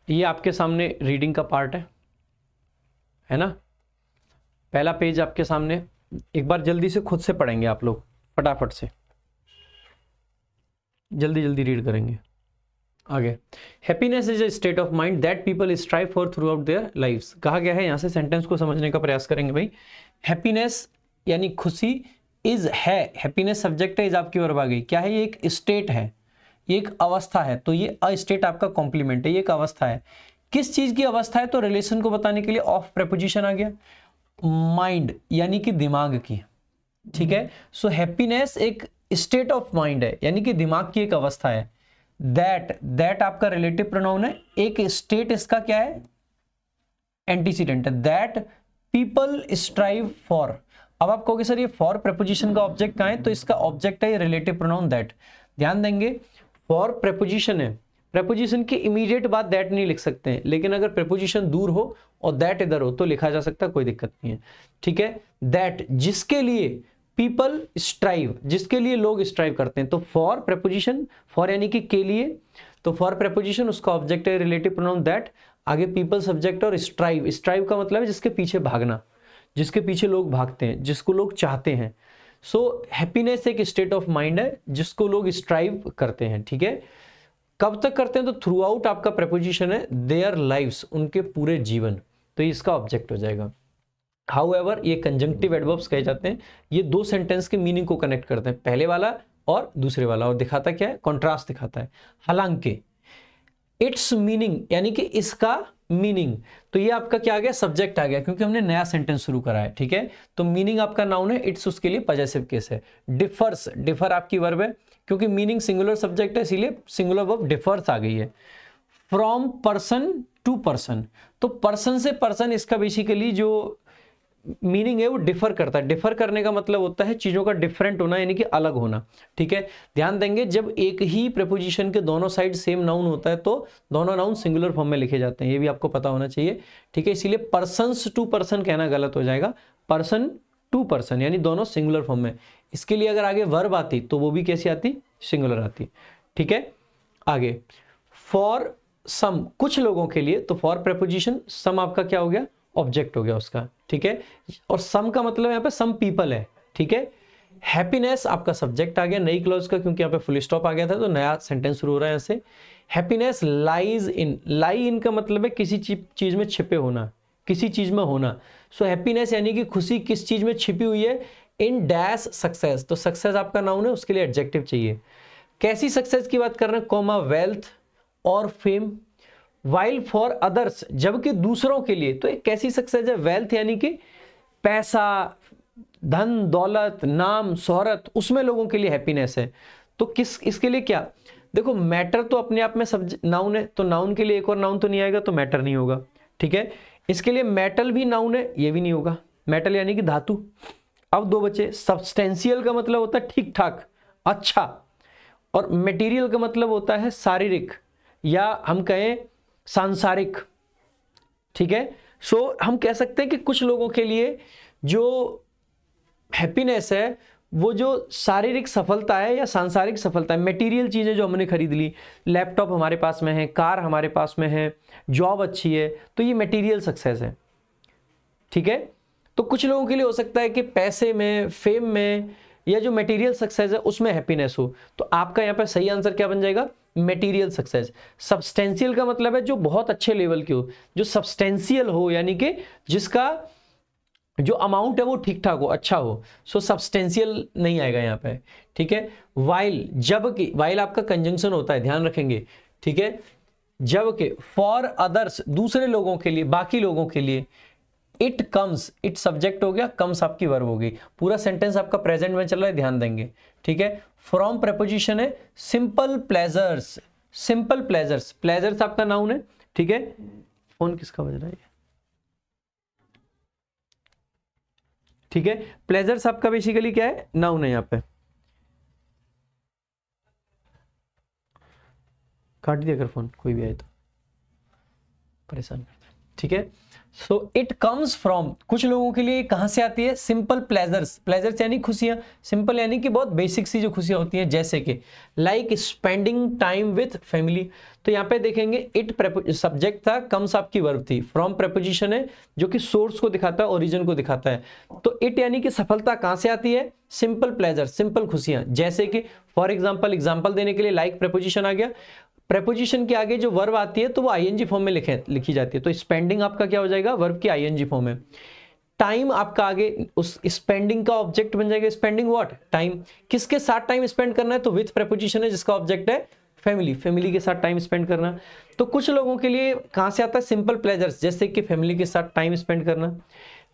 ये आपके सामने रीडिंग का पार्ट है ना। पहला पेज आपके सामने, एक बार जल्दी से खुद से पढ़ेंगे आप लोग, फटाफट से जल्दी जल्दी रीड करेंगे आगे। Happiness is a state of mind that people strive for throughout their lifes. कहा गया है, यहां से सेंटेंस को समझने का प्रयास करेंगे भाई। हैप्पीनेस यानी खुशी, इज है, हैप्पीनेस सब्जेक्ट है, इज आपकी वर्ब आ गई। क्या है ये? एक स्टेट है, ये एक अवस्था है। तो ये अ स्टेट आपका कॉम्प्लीमेंट है, ये एक अवस्था है। किस चीज की अवस्था है? तो रिलेशन को बताने के लिए ऑफ प्रेपोजिशन आ गया, माइंड यानी कि दिमाग की। ठीक है, सो हैप्पीनेस एक स्टेट ऑफ माइंड है, यानी कि दिमाग की एक अवस्था है। दैट आपका रिलेटिव प्रोनाउन है, एक स्टेट इसका क्या है? एंटीसीडेंट है। That people strive for. अब आप कहोगे सर ये फॉर प्रेपोजिशन का ऑब्जेक्ट कहां है? तो इसका ऑब्जेक्ट है ये रिलेटिव प्रोनाउन दैट। ध्यान देंगे, फॉर प्रेपोजिशन है, प्रेपोजिशन के इमीडिएट बाद दैट नहीं लिख सकते हैं, लेकिन अगर प्रेपोजिशन दूर हो और दैट इधर हो तो लिखा जा सकता है, कोई दिक्कत नहीं है। ठीक है, दैट जिसके लिए पीपल स्ट्राइव, जिसके लिए लोग स्ट्राइव करते हैं। तो फॉर प्रेपोजिशन, फॉर यानी कि के लिए, तो फॉर प्रेपोजिशन उसका ऑब्जेक्ट है रिलेटिव प्रोनाउन दैट, आगे पीपल सब्जेक्ट और स्ट्राइव, स्ट्राइव का मतलब है जिसके पीछे भागना, जिसके पीछे लोग भागते हैं, जिसको लोग चाहते हैं। सो हैप्पीनेस एक स्टेट ऑफ माइंड है जिसको लोग स्ट्राइव करते हैं। ठीक है, कब तक करते हैं? तो थ्रू आउट आपका प्रेपोजिशन है, देयर लाइव्स, उनके पूरे जीवन, तो इसका ऑब्जेक्ट हो जाएगा। हाउएवर ये कंजंक्टिव एडवर्ब्स कहे जाते हैं, ये दो सेंटेंस के मीनिंग को कनेक्ट करते हैं, पहले वाला और दूसरे वाला, और दिखाता क्या है? कॉन्ट्रास्ट दिखाता है। हालांकि इट्स मीनिंग यानी कि इसका मीनिंग, तो ये आपका क्या आ गया? सब्जेक्ट आ गया, क्योंकि हमने नया सेंटेंस शुरू करा है। ठीक है, तो मीनिंग आपका नाउन है, इट्स उसके लिए पॉजेसिव केस है। डिफर्स, डिफर आपकी वर्ब है, क्योंकि मीनिंग सिंगुलर सब्जेक्ट है, इसीलिए सिंगुलर वर्ब डिफर्स आ गई है। फ्रॉम पर्सन टू पर्सन, तो पर्सन से पर्सन इसका बेसिकली जो मीनिंग है वो डिफर करता है। डिफर करने का मतलब होता है चीजों का डिफरेंट होना, यानी कि अलग होना। ठीक है, ध्यान देंगे, जब एक ही प्रेपोजिशन के दोनों साइड सेम नाउन होता है तो दोनों नाउन सिंगुलर फॉर्म में लिखे जाते हैं, ये भी आपको पता होना चाहिए। ठीक है, इसीलिए पर्सन्स टू पर्सन कहना गलत हो जाएगा, पर्सन टू पर्सन, यानी दोनों सिंगुलर फॉर्म में। इसके लिए अगर आगे वर्ब आती तो वो भी कैसी आती? सिंगुलर आती। ठीक है, आगे फॉर सम, कुछ लोगों के लिए, तो फॉर प्रेपोजिशन, सम आपका क्या हो गया? ऑब्जेक्ट हो गया उसका। ठीक है, और सम का मतलब यहाँ पे सम पीपल है। ठीक है, हैप्पीनेस आपका सब्जेक्ट आ गया नई क्लॉज का, क्योंकि यहाँ पे फुल स्टॉप आ गया था तो नया सेंटेंस शुरू हो रहा है यहाँ से। हैप्पीनेस लाइज इन, लाई इन का मतलब है किसी चीज में छिपे होना, किसी चीज में होना। सो हैप्पीनेस यानी कि खुशी किस चीज में छिपी हुई है? इन डैश सक्सेस, तो सक्सेस आपका नाउन है, उसके लिए एडजेक्टिव चाहिए। कैसी सक्सेस की बात कर रहे हैं? कॉमा वेल्थ और फेम। वाइल फॉर अदर्स, जबकि दूसरों के लिए, तो एक कैसी सक्सेस है? वेल्थ यानी कि पैसा, धन दौलत, नाम शोहरत, उसमें लोगों के लिए हैप्पीनेस है। तो किस, इसके लिए क्या? देखो मैटर तो अपने आप में सब नाउन है, तो नाउन के लिए एक और नाउन तो नहीं आएगा, तो मैटर नहीं होगा। ठीक है, इसके लिए मेटल भी नाउन है, ये भी नहीं होगा, मेटल यानी कि धातु। अब दो बचे, सब्सटेंशियल का मतलब होता है ठीक ठाक, अच्छा, और मटेरियल का मतलब होता है शारीरिक, या हम कहें सांसारिक। ठीक है, सो हम कह सकते हैं कि कुछ लोगों के लिए जो हैप्पीनेस है वो जो शारीरिक सफलता है या सांसारिक सफलता है, मटेरियल चीजें जो हमने खरीद ली, लैपटॉप हमारे पास में है, कार हमारे पास में है, जॉब अच्छी है, तो ये मटेरियल सक्सेस है। ठीक है, तो कुछ लोगों के लिए हो सकता है कि पैसे में, फेम में, या जो मटेरियल सक्सेस है उसमें हैप्पीनेस हो। तो आपका यहाँ पे सही आंसर क्या बन जाएगा? Material success. सब्सटेंशियल का मतलब है जो बहुत अच्छे लेवल की हो, जो सब्सटेंशियल हो, यानी कि जिसका जो अमाउंट है वो ठीक ठाक हो, अच्छा हो। सो सब्सटेंशियल नहीं आएगा यहाँ पे। ठीक है, वाइल, जबकि, वाइल आपका कंजंक्शन होता है, ध्यान रखेंगे। ठीक है, जबकि फॉर अदर्स, दूसरे लोगों के लिए, बाकी लोगों के लिए। इट कम्स, इट सब्जेक्ट हो गया, कम्स आपकी वर्ब हो गई। पूरा सेंटेंस आपका प्रेजेंट में चल रहा है, ध्यान देंगे। ठीक है, फ्रॉम प्रेपोजिशन है, simple pleasures, simple pleasures, pleasures आपका नाउन है। ठीक है, फोन किसका बज रहा है? ठीक है, प्लेजर्स आपका बेसिकली क्या है? नाउन है। यहाँ पे काट दिया अगर फोन कोई भी आए तो, परेशान करता है। ठीक है। सो इट कम्स फ्रॉम, कुछ लोगों के लिए कहां से आती है, सिंपल प्लेजर्स, प्लेजर्स यानी खुशियां, सिंपल यानी कि बहुत बेसिक सी जो खुशियां होती हैं, जैसे कि like spending time with family. तो यहाँ पे देखेंगे इट सब्जेक्ट था, कम्स आपकी वर्ब थी, फ्रॉम प्रेपोजिशन है जो कि सोर्स को दिखाता है, ओरिजिन को दिखाता है। तो इट यानी कि सफलता कहां से आती है, सिंपल प्लेजर, सिंपल खुशियां, जैसे कि फॉर एग्जाम्पल, एग्जाम्पल देने के लिए लाइक प्रेपोजिशन आ गया, प्रेपोजिशन के आगे जो वर्ब आती है तो वो आईएनजी फॉर्म में लिखी जाती है, तो स्पेंडिंग आपका क्या हो जाएगा, वर्ब की आईएनजी फॉर्म है। टाइम आपका आगे उस स्पेंडिंग का ऑब्जेक्ट बन जाएगा, स्पेंडिंग व्हाट, टाइम, किसके साथ टाइम स्पेंड करना है, तो विथ प्रेपोजिशन है जिसका ऑब्जेक्ट है फैमिली, फैमिली के साथ टाइम स्पेंड करना। तो कुछ लोगों के लिए कहां से आता है, सिंपल प्लेजर्स, जैसे कि फैमिली के साथ टाइम स्पेंड करना।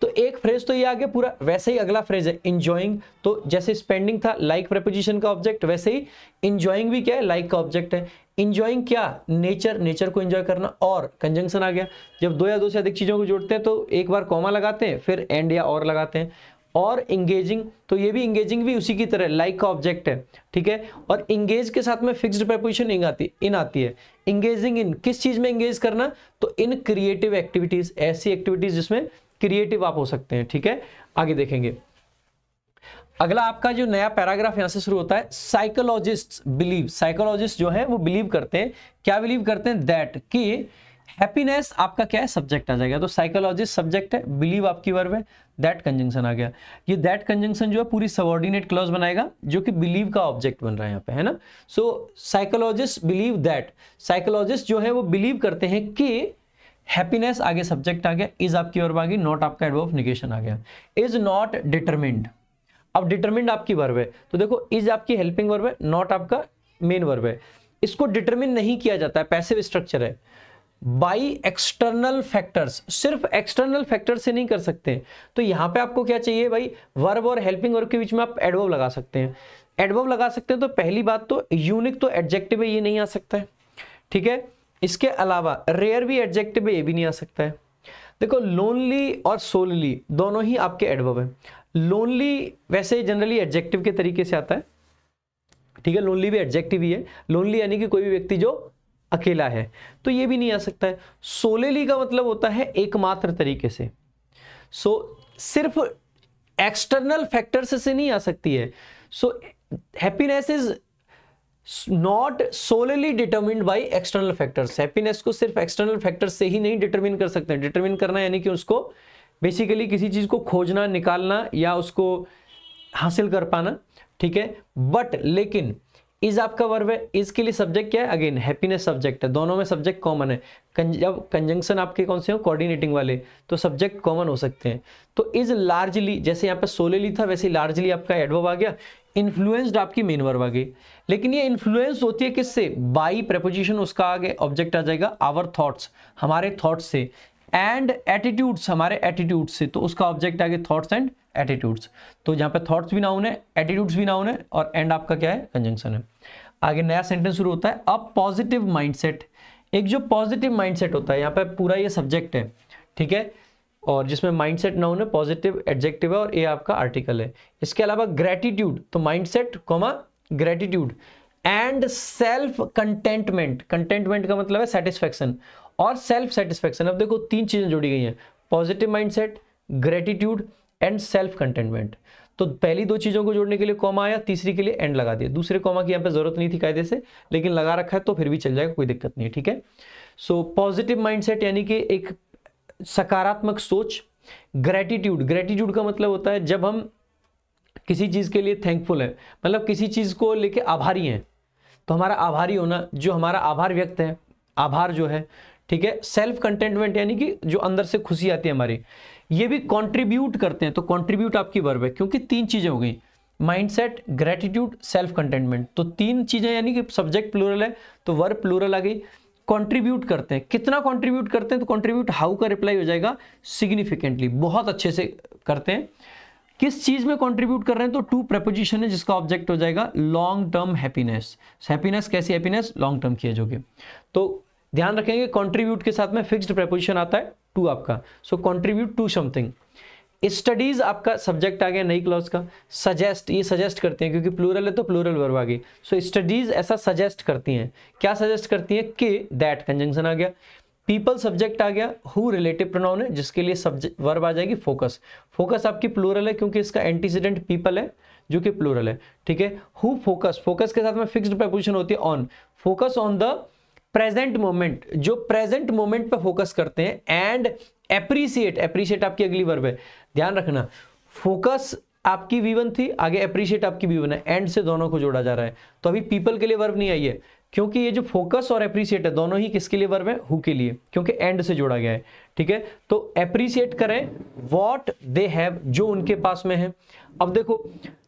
तो एक फ्रेज तो ये आ गया पूरा, वैसे ही अगला फ्रेज है इंजॉइंग, तो जैसे स्पेंडिंग था लाइक प्रेपोजिशन का ऑब्जेक्ट, वैसे ही इंजॉइंग भी क्या है, लाइक का ऑब्जेक्ट है। इंजॉइंग क्या, नेचर, नेचर को एंजॉय करना, और कंजंक्शन आ गया, जब दो या दो से अधिक चीजों को जोड़ते हैं तो एक बार कॉमा लगाते हैं, फिर एंड या और लगाते हैं। और इंगेजिंग, तो ये भी इंगेजिंग भी उसी की तरह लाइक का ऑब्जेक्ट है, ठीक है। और इंगेज के साथ में फिक्स्ड प्रेपोजिशन इन आती है। इंगेजिंग इन, किस चीज में इंगेज करना, तो इन क्रिएटिव एक्टिविटीज, ऐसी एक्टिविटीज जिसमें क्रिएटिव आप हो सकते हैं, ठीक है। आगे देखेंगे, अगला आपका जो नया पैराग्राफ यहां से शुरू होता है, साइकोलॉजिस्ट बिलीव, साइकोलॉजिस्ट जो है वो बिलीव करते हैं, क्या बिलीव करते हैं, दैट, कि हैप्पीनेस आपका क्या है, सब्जेक्ट आ जाएगा, तो साइकोलॉजिस्ट सब्जेक्ट है, बिलीव आपकी वर्ब है, दैट कंजंक्शन आ गया। ये दैट कंजंक्शन जो है पूरी सबऑर्डिनेट क्लॉज बनाएगा जो कि बिलीव का ऑब्जेक्ट बन रहा है यहाँ पे, है ना। सो साइकोलॉजिस्ट बिलीव दैट, साइकोलॉजिस्ट जो है वो बिलीव करते हैं कि हैप्पीनेस, आगे सब्जेक्ट आ गया, इज आपकी वर्ब आ गई, नॉट आपका एडवर्ब ऑफ नेगेशन आ गया, इज नॉट डिटरमिन्ड। अब डिटरमिन्ड आपकी वर्ब है, तो देखो इज आपकी हेल्पिंग वर्ब है, नॉट आपका मेन वर्ब है, इसको डिटरमिन नहीं किया जाता है, पैसिव स्ट्रक्चर है, बाई एक्सटर्नल फैक्टर्स, सिर्फ एक्सटर्नल फैक्टर से नहीं कर सकते। तो यहां पे आपको क्या चाहिए भाई, वर्ब और हेल्पिंग वर्ब के बीच में आप एडवर्ब लगा सकते हैं, एडवर्ब लगा सकते हैं। तो पहली बात तो यूनिक तो एडजेक्टिव है, ये नहीं आ सकता है, ठीक है। इसके अलावा रेयर भी एडजेक्टिव है, ये भी नहीं आ सकता है। देखो लोनली और सोलली दोनों ही आपके एडवर्ब है, लोनली वैसे जनरली एडजेक्टिव के तरीके से आता है, ठीक है, लोनली भी एडजेक्टिव ही है, लोनली यानी कि कोई भी व्यक्ति जो अकेला है, तो ये भी नहीं आ सकता है। सोलेली का मतलब होता है एकमात्र तरीके से, सो सिर्फ एक्सटर्नल फैक्टर्स से नहीं आ सकती है। So happiness is not solely determined by external factors, happiness को सिर्फ एक्सटर्नल फैक्टर्स से ही नहीं डिटरमिन कर सकते। डिटरमिन करना यानी कि उसको बेसिकली किसी चीज को खोजना, निकालना या उसको हासिल कर पाना, ठीक है। बट लेकिन इज आपका वर्ब है, इज के लिए सब्जेक्ट क्या है, अगेन हैप्पीनेस सब्जेक्ट है, दोनों में सब्जेक्ट कॉमन है। जब कंजंक्शन आपके कौन से हो, कोऑर्डिनेटिंग वाले, तो सब्जेक्ट कॉमन हो सकते हैं। तो इज लार्जली, जैसे यहाँ पे सोलेली था वैसे लार्जली आपका एडवर्ब आ गया, इन्फ्लुएंस्ड आपकी मेन वर्ब आ गई। लेकिन ये इन्फ्लुएंस होती है किससे, बाई प्रेपोजिशन, उसका आगे ऑब्जेक्ट आ जाएगा आवर थॉट्स, हमारे थॉट्स से, एंड एटीट्यूड्स, हमारे एटीट्यूड्स से, तो उसका ऑब्जेक्ट आगे थॉट्स एंड एटीट्यूड्स। तो जहां पे थॉट्स भी नाउन है, एटीट्यूड्स भी नाउन है, और एंड आपका क्या है, कंजंक्शन है। आगे नया सेंटेंस शुरू होता है, अ पॉजिटिव माइंडसेट। एक जो पॉजिटिव माइंडसेट होता है, यहाँ पे पूरा ये सब्जेक्ट है, ठीक है, और जिसमें माइंडसेट नाउन है, पॉजिटिव एडजेक्टिव है, और ए आपका आर्टिकल है। इसके अलावा ग्रेटिट्यूड, तो mindset comma gratitude, and self contentment, contentment का मतलब है सेटिस्फेक्शन और सेल्फ सेटिस्फेक्शन। अब देखो तीन चीजें जुड़ी गई हैं, positive mindset, gratitude and self contentment. तो पहली दो चीजों को जोड़ने के लिए कॉमा आया, तीसरी के लिए एंड लगा दिया। दूसरे कॉमा की यहाँ पे जरूरत नहीं थी कायदे से, लेकिन लगा रखा है तो फिर भी चल जाएगा, कोई दिक्कत नहीं है, ठीक है। सो पॉजिटिव माइंडसेट यानी कि एक सकारात्मक सोच। ग्रेटिट्यूड, ग्रेटिट्यूड का मतलब होता है जब हम किसी चीज के लिए थैंकफुल है, मतलब किसी चीज को लेके आभारी हैं, तो हमारा आभारी होना, जो हमारा आभार व्यक्त है, आभार जो है, ठीक है। सेल्फ कंटेंटमेंट यानी कि जो अंदर से खुशी आती है हमारी, ये भी कंट्रीब्यूट करते हैं, तो कंट्रीब्यूट आपकी वर्ब है, क्योंकि तीन चीजें हो गई, माइंडसेट, ग्रेटिट्यूड, सेल्फ कंटेंटमेंट। तो तीन चीजें यानी कि सब्जेक्ट प्लूरल है तो वर्ब प्लूरल आ गई। कंट्रीब्यूट करते हैं, कितना कंट्रीब्यूट करते हैं, तो कंट्रीब्यूट हाउ का रिप्लाई हो जाएगा सिग्निफिकेंटली, बहुत अच्छे से करते हैं। किस चीज में कंट्रीब्यूट कर रहे हैं, तो टू प्रेपोजिशन है जिसका ऑब्जेक्ट हो जाएगा लॉन्ग टर्म हैप्पीनेस। हैप्पीनेस कैसी हैप्पीनेस, लॉन्ग टर्म की है जो कि, तो ध्यान रखेंगे कंट्रीब्यूट के साथ में फिक्स्ड प्रेपोजिशन आता है टू आपका, सो कंट्रीब्यूट टू समथिंग। स्टडीज आपका सब्जेक्ट आ गया नई क्लॉज का। सजेस्ट, ये सजेस्ट करते हैं क्योंकि प्लूरल है तो प्लूरल वर्ब आ गई। सो स्टडीज ऐसा सजेस्ट करती हैं, क्या सजेस्ट करती हैं, कि दैट कंजंक्शन आ गया। पीपल सब्जेक्ट आ गया, हु रिलेटिव प्रोनाउन है जिसके लिए सब्जेक्ट वर्ब आ जाएगी फोकस। फोकस आपकी प्लूरल है क्योंकि इसका एंटीसीडेंट पीपल है जो कि प्लूरल है, ठीक है। हु फोकस, फोकस के साथ में फिक्स्ड प्रीपोजिशन होती है on, focus on the present moment, जो प्रेजेंट मोमेंट पे फोकस करते हैं। एंड एप्रिशिएट, एप्रिशिएट आपकी अगली वर्ब है, ध्यान रखना। फोकस आपकी V1 थी, आगे एप्रिशिएट आपकी V1 है, एंड से दोनों को जोड़ा जा रहा है। तो अभी पीपल के लिए वर्ब नहीं आई है क्योंकि ये जो फोकस और एप्रिशिएट है दोनों ही किसके लिए वर्ब है, हु के लिए, क्योंकि एंड से जोड़ा गया है, ठीक है। तो एप्रिशिएट करें व्हाट दे हैव, जो उनके पास में है। अब देखो,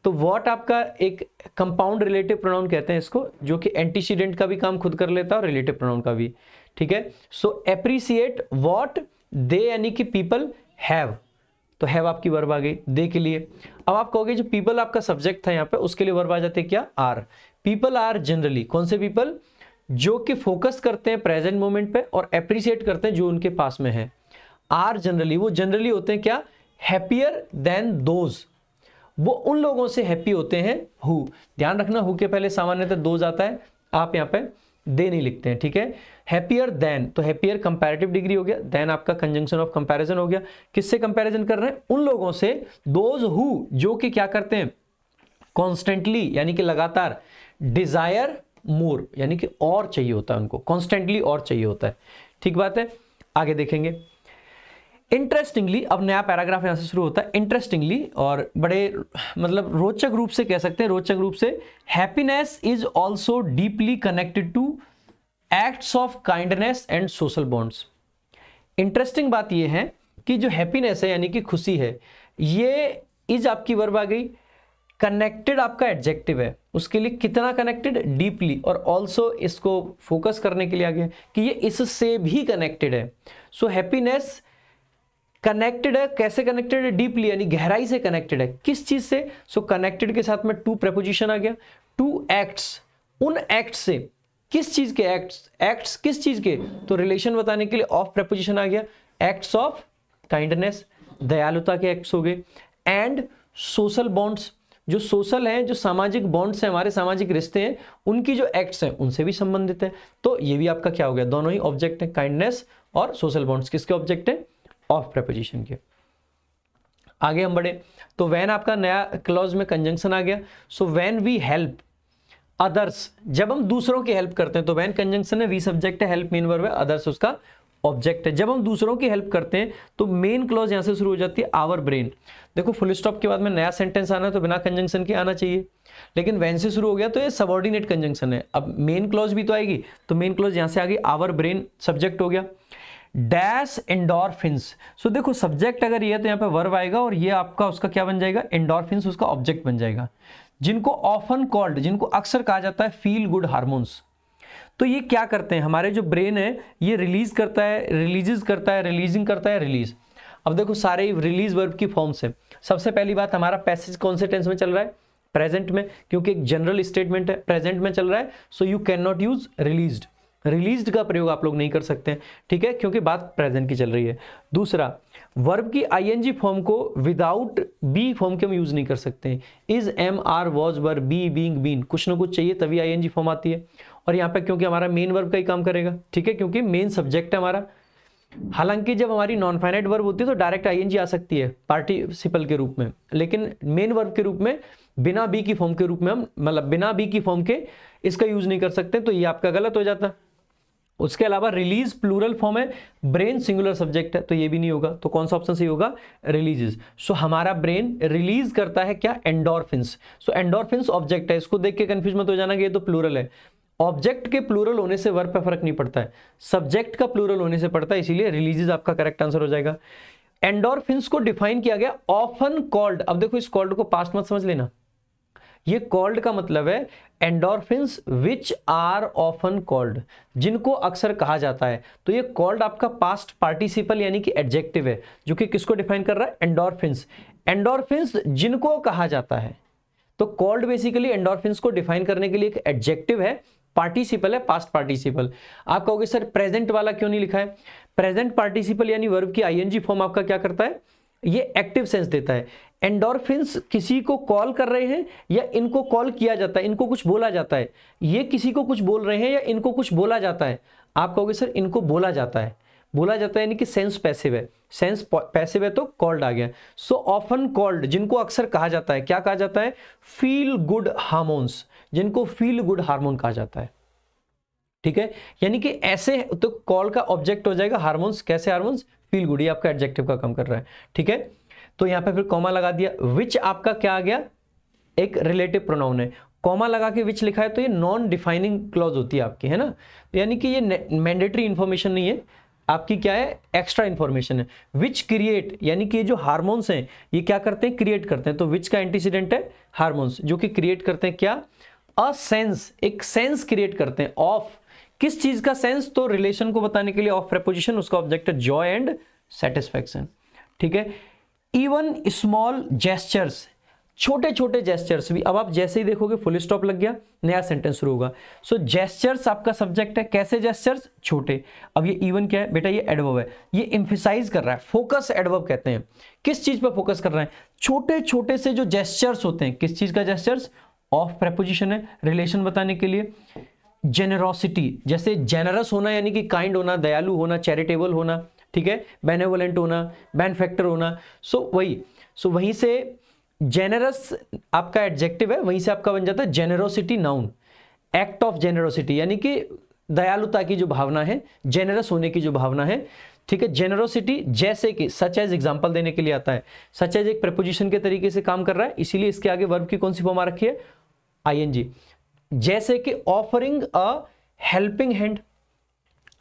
तो व्हाट आपका एक कंपाउंड रिलेटिव प्रोनाउन कहते हैं इसको, जो कि एंटीसीडेंट का भी काम खुद कर लेता है और रिलेटिव प्रोनाउन का भी, ठीक है। सो एप्रिशिएट व्हाट दे यानी कि पीपल हैव, तो हैव आपकी वर्ब आ गई दे के लिए। अब आप कहोगे जो पीपल आपका सब्जेक्ट था यहाँ पे, उसके लिए वर्ब आ जाते क्या, आर। पीपल आर जनरली, कौन से पीपल, जो कि फोकस करते हैं प्रेजेंट मोमेंट पे और एप्रिशिएट करते हैं जो उनके पास में है। आर जनरली, वो जनरली होते हैं क्या, हैप्पियर देन दोज, वो उन लोगों से हैप्पी होते हैं हु। ध्यान रखना हु के पहले सामान्यतः दोज आता है, आप यहाँ पे दे नहीं लिखते हैं, ठीक है। हैप्पियर देन, तो हैप्पियर कंपैरेटिव डिग्री हो गया, देन आपका कंजंक्शन ऑफ कंपैरिजन हो गया। किससे कंपैरिजन कर रहे हैं, उन लोगों से, दोज हु, जो कि क्या करते हैं, कॉन्स्टेंटली यानी कि लगातार, डिजायर मोर यानी कि और चाहिए होता है उनको, कॉन्स्टेंटली और चाहिए होता है, ठीक बात है। आगे देखेंगे इंटरेस्टिंगली, अब नया पैराग्राफ यहां से शुरू होता है इंटरेस्टिंगली, और बड़े मतलब रोचक रूप से कह सकते हैं, रोचक रूप से, happiness is also deeply connected to acts of kindness and social bonds. Interesting बात यह है कि जो हैप्पीनेस है यानी कि खुशी है, ये इज आपकी वर्ब आ गई, कनेक्टेड आपका एडजेक्टिव है, उसके लिए कितना कनेक्टेड, डीपली, और ऑल्सो इसको फोकस करने के लिए आ गया कि ये इससे भी कनेक्टेड है। सो हैप्पीनेस कनेक्टेड है, कैसे कनेक्टेड है, डीपली यानी गहराई से कनेक्टेड है, किस चीज से, सो कनेक्टेड के साथ में टू प्रेपोजिशन आ गया, टू एक्ट्स, उन एक्ट से, किस चीज के एक्ट्स, एक्ट्स किस चीज के, तो रिलेशन बताने के लिए ऑफ प्रेपोजिशन आ गया, एक्ट्स ऑफ काइंडनेस, दयालुता के एक्ट्स हो गए, एंड सोशल बॉन्ड्स, जो सोशल हैं, जो सामाजिक बॉन्ड्स हैं, हमारे सामाजिक रिश्ते हैं, उनकी जो एक्ट्स हैं उनसे भी संबंधित है। तो ये भी आपका क्या हो गया, दोनों ही ऑब्जेक्ट है, काइंडनेस और सोशल बॉन्ड्स किसके ऑब्जेक्ट है, ऑफ प्रेपोजिशन के। आगे हम बढ़े तो व्हेन आपका नया क्लॉज में कंजंक्शन आ गया। So when we help others, जब हम दूसरों की हेल्प करते हैं, तो व्हेन कंजंक्शन है, वी सब्जेक्ट है, हेल्प मेन वर्ब है, अदर्स उसका ऑब्जेक्ट है। जब हम दूसरों की हेल्प करते हैं तो मेन क्लॉज यहां से शुरू हो जाती है, आवर ब्रेन। देखो फुल स्टॉप के बाद में नया सेंटेंस आना है तो बिना कंजंक्शन के आना चाहिए, लेकिन व्हेन से शुरू हो गया तो ये सबऑर्डिनेट कंजंक्शन है। अब मेन क्लॉज भी तो आएगी, तो मेन क्लॉज यहां से आ गई, आवर ब्रेन सब्जेक्ट हो गया। डैश एंडोर्फिन्स, सो देखो सब्जेक्ट अगर ये है तो यहाँ पे वर्ब आएगा और ये आपका उसका क्या बन जाएगा, एंडोर्फिन्स उसका ऑब्जेक्ट बन जाएगा, जिनको ऑफन कॉल्ड, जिनको अक्सर कहा जाता है फील गुड हार्मोन्स। तो ये क्या करते हैं, हमारे जो ब्रेन है ये रिलीज करता है, रिलीजेस करता है, रिलीजिंग करता है, रिलीज। अब देखो सारे रिलीज वर्ब की फॉर्म से, सबसे पहली बात हमारा पैसेज कौन से टेंस में चल रहा है, प्रेजेंट में, क्योंकि एक जनरल स्टेटमेंट है, प्रेजेंट में चल रहा है, so you can not use released, released का प्रयोग आप लोग नहीं कर सकते, ठीक है, क्योंकि बात प्रेजेंट की चल रही है। दूसरा, वर्ब की आईएनजी फॉर्म को विदाउट बी फॉर्म के हम यूज नहीं कर सकते, is, am, are, was, were, be, being, been, कुछ ना कुछ चाहिए तभी आईएनजी फॉर्म आती है। और यहाँ पे क्योंकि हमारा मेन वर्ब का ही काम करेगा, ठीक है, क्योंकि मेन सब्जेक्ट है हमारा। हालांकि जब हमारी नॉन फाइनाइट वर्ब होती है तो डायरेक्ट आईएनजी आ सकती है पार्टिसिपल के रूप में, लेकिन मेन वर्ब के रूप में बिना बी की फॉर्म के रूप में हम, मतलब बिना बी की फॉर्म के इसका यूज नहीं कर सकते, तो ये आपका गलत हो जाता। उसके अलावा रिलीज प्लूरल फॉर्म है, ब्रेन सिंगुलर सब्जेक्ट है, तो ये भी नहीं होगा, तो कौन सा ऑप्शन सही होगा, रिलीजेस। सो हमारा ब्रेन रिलीज करता है क्या, एंडोर्फिन्स। सो एंडोर्फिन्स ऑब्जेक्ट है, इसको देख के कंफ्यूज मत हो जाना कि ये तो प्लूरल है। ऑब्जेक्ट के प्लूरल होने से वर्ब पे फर्क नहीं पड़ता है, सब्जेक्ट का प्लूरल होने से पड़ता है, इसीलिए रिलीजेस आपका करेक्ट आंसर हो जाएगा। एंडोर्फिन्स को डिफाइन किया गया ऑफन कॉल्ड, अब देखो इस कॉल्ड को पास्ट मत समझ लेना, ये कॉल्ड का मतलब है endorphins which are often called, जिनको अक्सर कहा जाता है। तो ये कॉल्ड आपका पास्ट पार्टिसिपल यानी कि एडजेक्टिव है, जो कि किसको डिफाइन कर रहा है, एंडोर्फिन्स। एंडोर्फिन्स जिनको कहा जाता है, तो कॉल्ड बेसिकली एंडोर्फिन्स को डिफाइन करने के लिए एक एडजेक्टिव है, पार्टिसिपल है, पास्ट पार्टिसिपल। आप कहोगे सर प्रेजेंट वाला क्यों नहीं लिखा है, प्रेजेंट पार्टिसिपल यानी वर्ब की आईएनजी फॉर्म आपका क्या करता है, ये एक्टिव सेंस देता है। एंडोर्फिन्स किसी को कॉल कर रहे हैं या इनको कॉल किया जाता है, इनको कुछ बोला जाता है, ये किसी को कुछ बोल रहे हैं या इनको कुछ बोला जाता है, आप कहोगे सर इनको बोला जाता है, बोला जाता है, यानी कि सेंस पैसिव है, सेंस पैसिव है तो कॉल्ड आ गया। सो ऑफन कॉल्ड, जिनको अक्सर कहा जाता है, क्या कहा जाता है, फील गुड हार्मोन्स, जिनको फील गुड हार्मोन कहा जाता है। ठीक है, यानी कि ऐसे तो कॉल का ऑब्जेक्ट हो जाएगा हार्मोन्स, कैसे हार्मोन्स, फील गुड, ये आपका एडजेक्टिव का काम कर रहा है। ठीक है, तो यहां पे फिर कॉमा लगा दिया, विच आपका क्या आ गया, एक रिलेटिव प्रोनाउन है, कॉमा लगा के विच लिखा है तो ये नॉन डिफाइनिंग क्लॉज होती है आपकी, है ना, यानी कि ये मैंडेटरी इंफॉर्मेशन नहीं है आपकी, क्या है, एक्स्ट्रा इंफॉर्मेशन है। विच क्रिएट, यानी कि ये जो हार्मोन्स हैं ये क्या करते हैं, क्रिएट करते हैं, तो विच का एंटीसीडेंट है हार्मोन्स, जो कि क्रिएट करते हैं क्या, अ सेंस, एक सेंस क्रिएट करते हैं, ऑफ किस चीज का सेंस, तो रिलेशन को बताने के लिए ऑफ प्रेपोजिशन, उसका ऑब्जेक्ट है जॉय एंड सेटिस्फैक्शन। ठीक है, इवन स्मॉल जेस्चर्स, छोटे छोटे जेस्चर्स भी, अब आप जैसे ही देखोगे फुल स्टॉप लग गया, नया सेंटेंस शुरू होगा। सो जेस्चर्स आपका सब्जेक्ट है, कैसे जेस्चर्स, छोटे। अब ये इवन क्या है बेटा, ये एडवर्ब है, ये एम्फेसाइज कर रहा है, फोकस एडवर्ब कहते हैं, किस चीज पर फोकस कर रहा है, छोटे छोटे से जो जेस्चर्स होते हैं, किस चीज का जेस्चर्स, ऑफ प्रेपोजिशन है, रिलेशन बताने के लिए। जेनरोसिटी, जैसे जेनरस होना यानी कि काइंड होना, दयालु होना, चैरिटेबल होना, ठीक है, बेनेवोलेंट होना, बेनफैक्टर होना, सो वहीं से जेनरस आपका एडजेक्टिव है, वहीं से आपका बन जाता है generosity noun, act of generosity, यानी कि दयालुता की जो भावना है, जेनरस होने की जो भावना है। ठीक है, जेनरोसिटी, जैसे कि, सच एज एग्जांपल देने के लिए आता है, सच एज एक प्रेपोजिशन के तरीके से काम कर रहा है, इसीलिए इसके आगे वर्ब की कौन सी फॉर्म आ रखी है, आईएनजी। जैसे कि ऑफरिंग अ हेल्पिंग हैंड,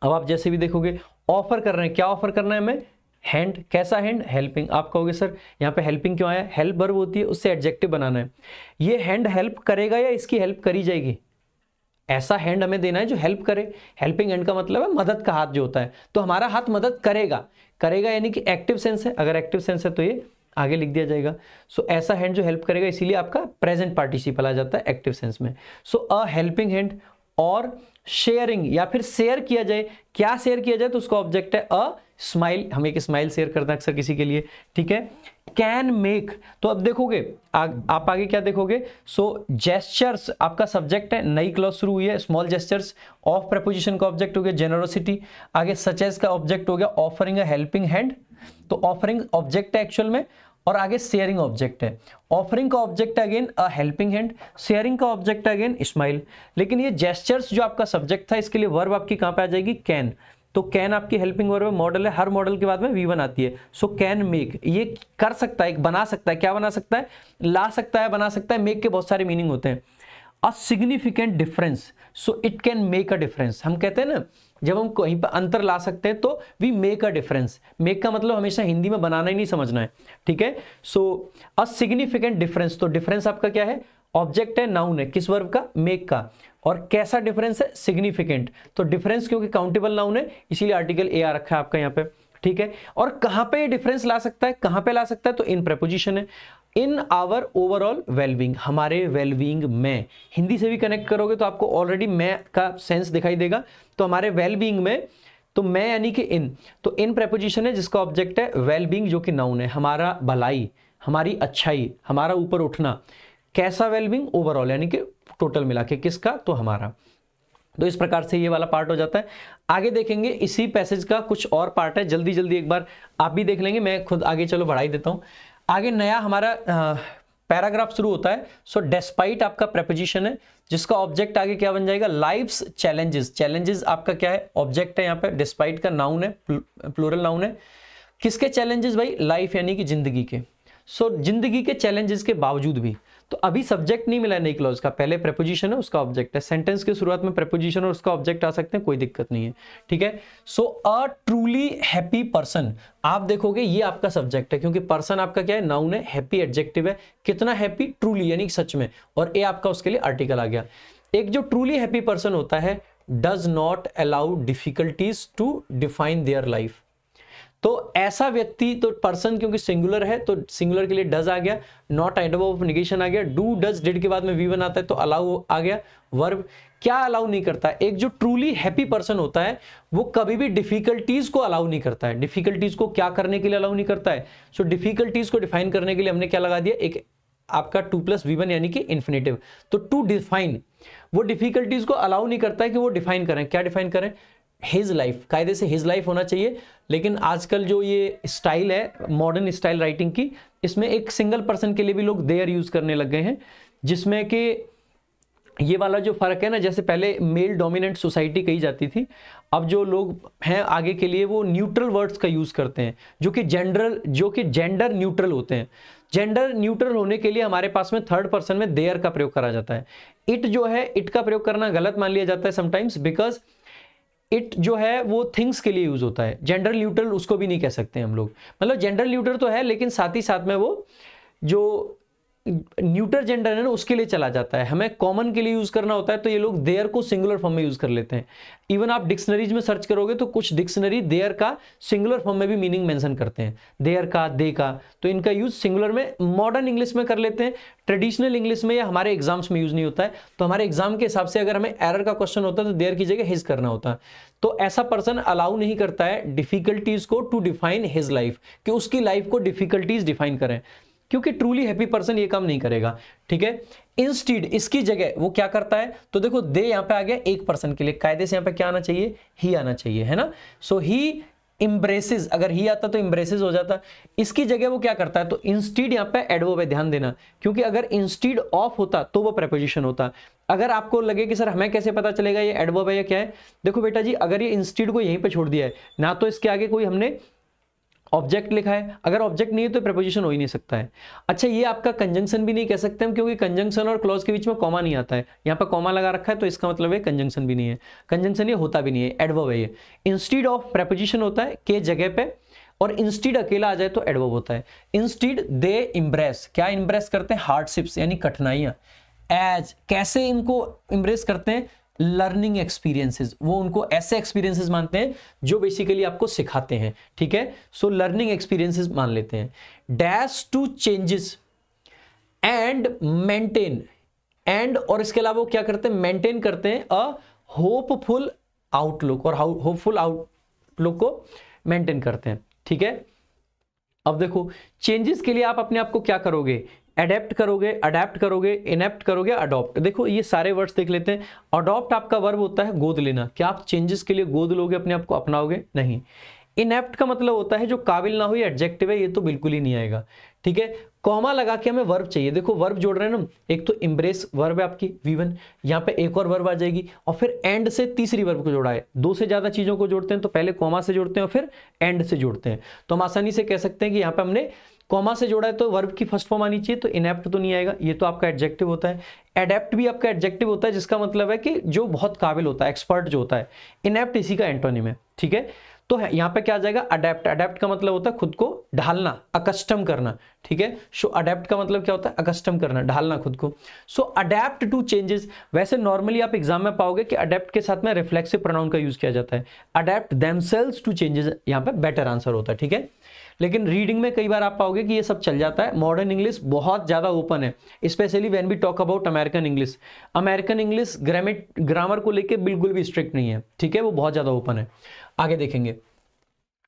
अब आप जैसे भी देखोगे ऑफर कर रहे हैं, क्या ऑफर करना है हमें, हैंड, कैसा हैंड, हेल्पिंग। आप कहोगे सर यहाँ पे हेल्पिंग क्यों आया, हेल्प वर्ब होती है, उससे एडजेक्टिव बनाना है, ये हैंड हेल्प करेगा या इसकी हेल्प करी जाएगी, ऐसा हैंड हमें देना है जो हेल्प करे। हेल्पिंग हैंड का मतलब है मदद का हाथ जो होता है, तो हमारा हाथ मदद करेगा, करेगा यानी कि एक्टिव सेंस है, अगर एक्टिव सेंस है तो ये आगे लिख दिया जाएगा। सो ऐसा हैंड जो हेल्प करेगा, इसीलिए आपका प्रेजेंट पार्टिसिपल आ जाता है एक्टिव सेंस में। सो अ हेल्पिंग हैंड, और शेयरिंग, या फिर शेयर किया जाए, क्या शेयर किया जाए, तो उसका ऑब्जेक्ट है अ स्माइल, हम एक स्माइल शेयर करते हैं अक्सर किसी के लिए। ठीक है, कैन मेक, तो अब देखोगे आप आगे क्या देखोगे, सो जेस्चर्स आपका सब्जेक्ट है, नई क्लॉज शुरू हुई है, स्मॉल जेस्चर्स, ऑफ प्रेपोजिशन का ऑब्जेक्ट हो गया जेनरोसिटी, आगे सच एज का ऑब्जेक्ट हो गया ऑफरिंग अ हेल्पिंग हैंड, तो ऑफरिंग ऑब्जेक्ट है एक्चुअल में, और आगे शेयरिंग ऑब्जेक्ट है। ऑफरिंग का object again a helping hand, sharing का ऑब्जेक्ट अगेन स्माइल। लेकिन ये जेस्चर्स जो आपका सब्जेक्ट था, इसके लिए वर्ब आपकी कहां पे आ जाएगी, कैन, तो कैन आपकी हेल्पिंग वर्ब मॉडल है, हर मॉडल के बाद में V1 आती है। सो कैन मेक, ये कर सकता है, बना सकता है, क्या बना सकता है, ला सकता है, बना सकता है, मेक के बहुत सारे मीनिंग होते हैं। A significant difference, so it can make a difference, हम कहते हैं ना जब हम कहीं पर अंतर ला सकते हैं तो we make a difference, make का मतलब हमेशा हिंदी में बनाना ही नहीं समझना है। ठीक है, सो अ सिग्निफिकेंट डिफरेंस, तो डिफरेंस आपका क्या है, ऑब्जेक्ट है, नाउन है, किस वर्ब का, मेक का, और कैसा डिफरेंस है, सिग्निफिकेंट, तो डिफरेंस क्योंकि काउंटेबल नाउन है इसीलिए आर्टिकल ए आ रखा है आपका यहाँ पे। ठीक है, और कहां पे ये डिफरेंस ला सकता है, कहां पे ला सकता है, तो इन प्रेपोजिशन है, इन आवर ओवरऑल वेलबींग, हमारे वेलबींग में, हिंदी से भी कनेक्ट करोगे तो आपको ऑलरेडी मैं का सेंस दिखाई देगा, तो हमारे वेलबींग में, तो मैं यानी कि इन, तो इन प्रेपोजिशन है जिसका ऑब्जेक्ट है वेलबींग जो कि नाउन है, हमारा भलाई, हमारी अच्छाई, हमारा ऊपर उठना, कैसा वेलबींग, ओवरऑल यानी कि टोटल मिला के, किसका, तो हमारा। तो इस प्रकार से ये वाला पार्ट हो जाता है। आगे देखेंगे इसी पैसेज का कुछ और पार्ट है, जल्दी जल्दी एक बार आप भी देख लेंगे, मैं खुद आगे चलो बढ़ा ही देता हूं। आगे नया हमारा पैराग्राफ शुरू होता है। सो डेस्पाइट आपका प्रेपोजिशन है जिसका ऑब्जेक्ट आगे क्या बन जाएगा, लाइफ्स चैलेंजेस, चैलेंजेस आपका क्या है, ऑब्जेक्ट है यहाँ पे, डेस्पाइट का नाउन है, प्लूरल नाउन है, किसके चैलेंजेस भाई, लाइफ यानी कि जिंदगी के। सो जिंदगी के चैलेंजेस के बावजूद भी, तो अभी सब्जेक्ट नहीं मिला नई क्लॉज का, पहले प्रेपोजिशन है उसका ऑब्जेक्ट है, सेंटेंस के शुरुआत में प्रेपोजिशन और उसका ऑब्जेक्ट आ सकते हैं, कोई दिक्कत नहीं है। ठीक है, सो अ ट्रूली हैप्पी पर्सन, आप देखोगे ये आपका सब्जेक्ट है क्योंकि पर्सन आपका क्या है, नाउन है, हैप्पी एडजेक्टिव है, कितना हैप्पी, ट्रूली यानी सच में, और ए आपका उसके लिए आर्टिकल आ गया। एक जो ट्रूली हैप्पी पर्सन होता है does not allow difficulties to define their life, तो ऐसा व्यक्ति, तो पर्सन क्योंकि सिंगुलर है तो सिंगुलर के लिए डज आ गया, नॉट एडवर्ब ऑफ नेगेशन आ गया, डू डज डिड के बाद में V1 आता है तो अलाउ आ गया वर्ब, क्या अलाउ नहीं करता है, एक जो ट्रूली हैप्पी पर्सन होता है वो कभी भी डिफिकल्टीज को अलाउ नहीं करता है, डिफिकल्टीज को क्या करने के लिए अलाउ नहीं करता है, सो डिफिकल्टीज को डिफाइन करने के लिए हमने क्या लगा दिया, एक आपका 2+V1 यानी कि इन्फिनेटिव, तो टू डिफाइन, वो डिफिकल्टीज को अलाउ नहीं करता है कि वो डिफाइन करें, क्या डिफाइन करें, हिज लाइफ, कायदे से हिज लाइफ होना चाहिए। लेकिन आजकल जो ये स्टाइल है मॉडर्न स्टाइल राइटिंग की, इसमें एक सिंगल पर्सन के लिए भी लोग देयर यूज करने लग गए हैं, जिसमें कि ये वाला जो फर्क है ना, जैसे पहले मेल डोमिनेंट सोसाइटी कही जाती थी, अब जो लोग हैं आगे के लिए वो न्यूट्रल वर्ड्स का यूज करते हैं जो कि जेंडर न्यूट्रल होते हैं। जेंडर न्यूट्रल होने के लिए हमारे पास में थर्ड पर्सन में देयर का प्रयोग करा जाता है। इट जो है, इट का प्रयोग करना गलत मान लिया जाता है समटाइम्स, बिकॉज इट जो है वो थिंग्स के लिए यूज होता है। जेंडर न्यूट्रल उसको भी नहीं कह सकते हम लोग, मतलब जेंडर न्यूट्रल तो है लेकिन साथ ही साथ में वो जो न्यूटर जेंडर है ना उसके लिए चला जाता है। हमें कॉमन के लिए यूज करना होता है तो ये लोग देयर को सिंगुलर फॉर्म में यूज कर लेते हैं। इवन आप डिक्शनरीज में सर्च करोगे तो कुछ डिक्शनरी देयर का सिंगुलर फॉर्म में भी मीनिंग मेंशन करते हैं, देयर का, दे का, तो इनका यूज सिंगुलर में मॉडर्न इंग्लिश में कर लेते हैं। ट्रेडिशनल इंग्लिश में या हमारे एग्जाम्स में यूज नहीं होता है। तो हमारे एग्जाम के हिसाब से अगर हमें एरर का क्वेश्चन होता है तो देयर की जगह हिज करना होता है। तो ऐसा पर्सन अलाउ नहीं करता है डिफिकल्टीज को टू डिफाइन हिज लाइफ, कि उसकी लाइफ को डिफिकल्टीज डिफाइन करें, क्योंकि ट्रूली हैप्पी पर्सन ये काम नहीं करेगा। ठीक है, इंस्टीड इसकी जगह वो क्या करता है, तो देखो दे यहां पे आ गया एक पर्सन के लिए, कायदे से यहां पे क्या आना चाहिए, ही आना चाहिए, है ना। सो ही इम्ब्रेसेस, अगर ही आता तो इम्ब्रेसेस हो जाता। इसकी जगह वो क्या करता है, तो इंस्टीड यहां पे एडवर्ब है, ध्यान देना, क्योंकि अगर इंस्टीड ऑफ होता तो वो प्रेपोजिशन होता। अगर आपको लगे कि सर हमें कैसे पता चलेगा ये एडवर्ब है या क्या है, देखो बेटा जी, अगर ये इंस्टीड को यहीं पे छोड़ दिया है ना, तो इसके आगे कोई हमने ऑब्जेक्ट लिखा है, अगर ऑब्जेक्ट नहीं है तो प्रेपोजिशन हो ही नहीं सकता है। अच्छा, ये आपका कंजंक्शन भी नहीं कह सकते हम, क्योंकि कंजंक्शन और क्लॉज के बीच में कॉमा नहीं आता है। यहाँ पे कॉमा लगा रखा है तो इसका मतलब है कंजंक्शन भी नहीं है, कंजंक्शन ये होता भी नहीं है, एडवर्ब है ये। इंस्टीड ऑफ प्रेपोजिशन होता है के जगह पे, और इंस्टीड अकेला आ जाए तो एडवर्ब होता है। इंस्टीड दे इम्ब्रेस, क्या इम्ब्रेस करते हैं, हार्डशिप्स यानी कठिनाइयां। एज, कैसे इनको इम्ब्रेस करते हैं, लर्निंग एक्सपीरियंसेस, वो उनको ऐसे एक्सपीरियंसेस मानते हैं जो बेसिकली आपको सिखाते हैं। ठीक है, सो लर्निंग एक्सपीरियंसेस मान लेते हैं। Dash to changes and maintain, and और इसके अलावा वो क्या करते हैं, मेंटेन करते हैं अ होपफुल आउटलुक, और होपफुल आउटलुक को मेंटेन करते हैं। ठीक है, अब देखो चेंजेस के लिए आप अपने आप को क्या करोगे, एडेप्ट करोगे, अडेप्ट करोगे, इनेप्ट करोगे, अडॉप्ट। देखो ये सारे वर्ड्स देख लेते हैं। अडॉप्ट आपका वर्ब होता है गोद लेना, क्या आप चेंजेस के लिए गोद लोगे, अपने आप को अपनाओगे, नहीं। इनेप्ट का मतलब होता है जो काबिल ना हो, ये एडजेक्टिव है, ये तो बिल्कुल ही नहीं आएगा। ठीक है, कॉमा लगा के हमें वर्ब चाहिए। देखो वर्ब जोड़ रहे हैं ना, एक तो इम्ब्रेस वर्ब है आपकी V1, यहाँ पे एक और वर्ब आ जाएगी, और फिर एंड से तीसरी वर्ब को जोड़ा है। दो से ज्यादा चीजों को जोड़ते हैं तो पहले कॉमा से जोड़ते हैं और फिर एंड से जोड़ते हैं। तो हम आसानी से कह सकते हैं कि यहाँ पे हमने कॉमा से जोड़ा है तो वर्ब की फर्स्ट फॉर्म आनी चाहिए, तो इनेप्ट तो नहीं आएगा, ये तो आपका एडजेक्टिव होता है। एडेप्ट भी आपका एडजेक्टिव होता है, जिसका मतलब है कि जो बहुत काबिल होता है, एक्सपर्ट जो होता है। इनेप्ट इसी का एंटोनिम है। ठीक है, तो यहाँ पे क्या आ जाएगा, अडेप्ट। अडेप्ट का मतलब होता है खुद को ढालना, अकस्टम करना। ठीक है, सो अडेप्ट का मतलब क्या होता है, अकस्टम करना, ढालना खुद को। सो अडेप्ट टू चेंजेस, वैसे नॉर्मली आप एग्जाम में पाओगे कि अडेप्ट के साथ में रिफ्लेक्सिव प्रोनाउन का यूज किया जाता है। अडेप्ट देमसेल्व्स टू चेंजेस यहाँ पे बेटर आंसर होता है। ठीक है, लेकिन रीडिंग में कई बार आप पाओगे कि ये सब चल जाता है। मॉडर्न इंग्लिश बहुत ज्यादा ओपन है, specially when we talk about American English. American English grammar को लेके बिल्कुल भी स्ट्रिक्ट नहीं है। ठीक है, वो बहुत ज्यादा ओपन है। आगे देखेंगे,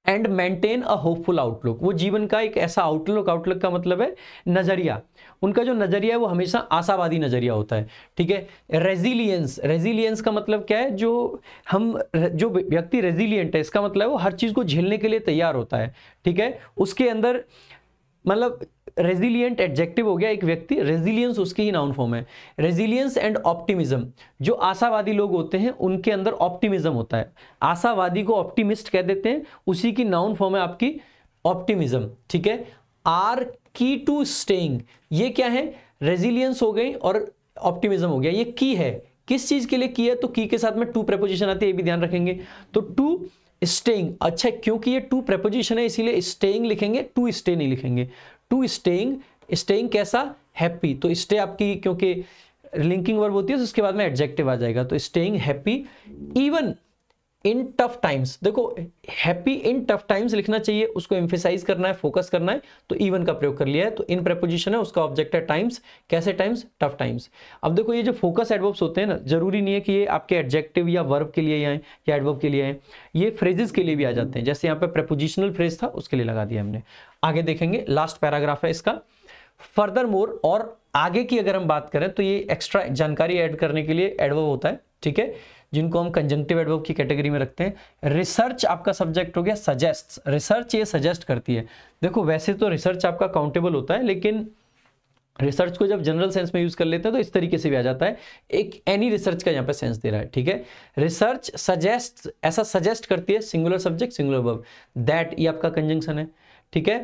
and maintain a hopeful outlook, वो जीवन का एक ऐसा आउटलुक, आउटलुक का मतलब है नजरिया, उनका जो नजरिया है वो हमेशा आशावादी नजरिया होता है। ठीक है, रेजिलियंस, रेजिलियंस का मतलब क्या है, जो व्यक्ति रेजिलियंट है, इसका मतलब है वो हर चीज को झेलने के लिए तैयार होता है। ठीक है, उसके अंदर मतलब रेजिलियंट एडजेक्टिव हो गया, एक व्यक्ति, रेजिलियंस उसकी ही नाउन फॉर्म है। रेजिलियंस एंड ऑप्टिमिज्म, जो आशावादी लोग होते हैं उनके अंदर ऑप्टिमिज्म होता है। आशावादी को ऑप्टिमिस्ट कह देते हैं, उसी की नाउन फॉर्म है आपकी ऑप्टिमिज्म। ठीक है, आर की टू स्टेइंग, ये क्या है, रेजिलियंस हो गई और ऑप्टिमिज्म हो गया। ये की है, किस चीज के लिए की है, तो की के साथ में टू प्रेपोजिशन आती है, ये भी ध्यान रखेंगे। तो टू स्टेइंग, अच्छा क्योंकि ये टू प्रेपोजिशन है इसीलिए स्टेइंग लिखेंगे, टू स्टे नहीं लिखेंगे। टू स्टेइंग, स्टेइंग कैसा, हैप्पी, तो स्टे आपकी क्योंकि लिंकिंग वर्ब होती है तो उसके बाद में एडजेक्टिव आ जाएगा, तो staying happy even in tough times. देखो हैप्पी इन टफ टाइम्स लिखना चाहिए, उसको एम्फेसाइज करना है, फोकस करना है, तो इवन का प्रयोग कर लिया है। तो इन प्रेपोजिशन है, उसका ऑब्जेक्ट है टाइम्स, कैसे टाइम्स, टफ टाइम्स। अब देखो ये जो फोकस एडवर्ब्स होते हैं ना, जरूरी नहीं है कि ये आपके एडजेक्टिव या वर्ब के लिए आए या एडवर्ब के लिए आए, ये फ्रेजेस के लिए भी आ जाते हैं। जैसे यहाँ पे प्रेपोजिशनल फ्रेज था, उसके लिए लगा दिया हमने। आगे देखेंगे, लास्ट पैराग्राफ है इसका। फर्दर मोर, और आगे की अगर हम बात करें तो ये एक्स्ट्रा जानकारी ऐड करने के लिए एडवर्ब होता है। ठीक है, जिनको हम कंजंक्टिव एडवर्ब की कैटेगरी में रखते हैं। रिसर्च आपका सब्जेक्ट हो गया सजेस्ट, रिसर्च ये सजेस्ट करती है। देखो वैसे तो रिसर्च आपका काउंटेबल होता है, लेकिन रिसर्च को जब जनरल सेंस में यूज कर लेते हैं तो इस तरीके से भी आ जाता है, एक एनी रिसर्च का यहाँ पे सेंस दे रहा है, ठीक है। रिसर्च सजेस्ट, ऐसा सजेस्ट करती है, singular subject singular verb, that ये आपका कंजंक्शन है, ठीक है।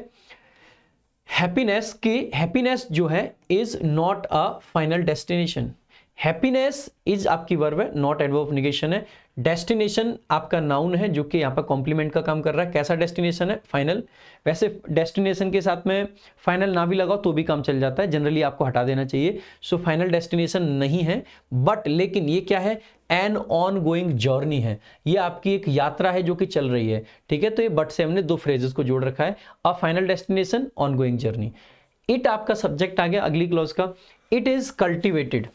हैप्पीनेस की, हैप्पीनेस जो है is not a final destination. Happiness is आपकी वर्ब है, नॉट एडवर्ब ऑफ नेगेशन है। डेस्टिनेशन आपका नाउन है जो कि यहाँ पर कॉम्प्लीमेंट का काम कर रहा है। कैसा डेस्टिनेशन है? फाइनल। वैसे डेस्टिनेशन के साथ में फाइनल ना भी लगाओ तो भी काम चल जाता है, जनरली आपको हटा देना चाहिए। सो फाइनल डेस्टिनेशन नहीं है, बट लेकिन ये क्या है? एन ऑन गोइंग जर्नी है, ये आपकी एक यात्रा है जो कि चल रही है, ठीक है। तो ये बट से हमने दो फ्रेजेस को जोड़ रखा है, a final destination, on going journey. It आपका सब्जेक्ट आ गया अगली क्लॉज का। It is cultivated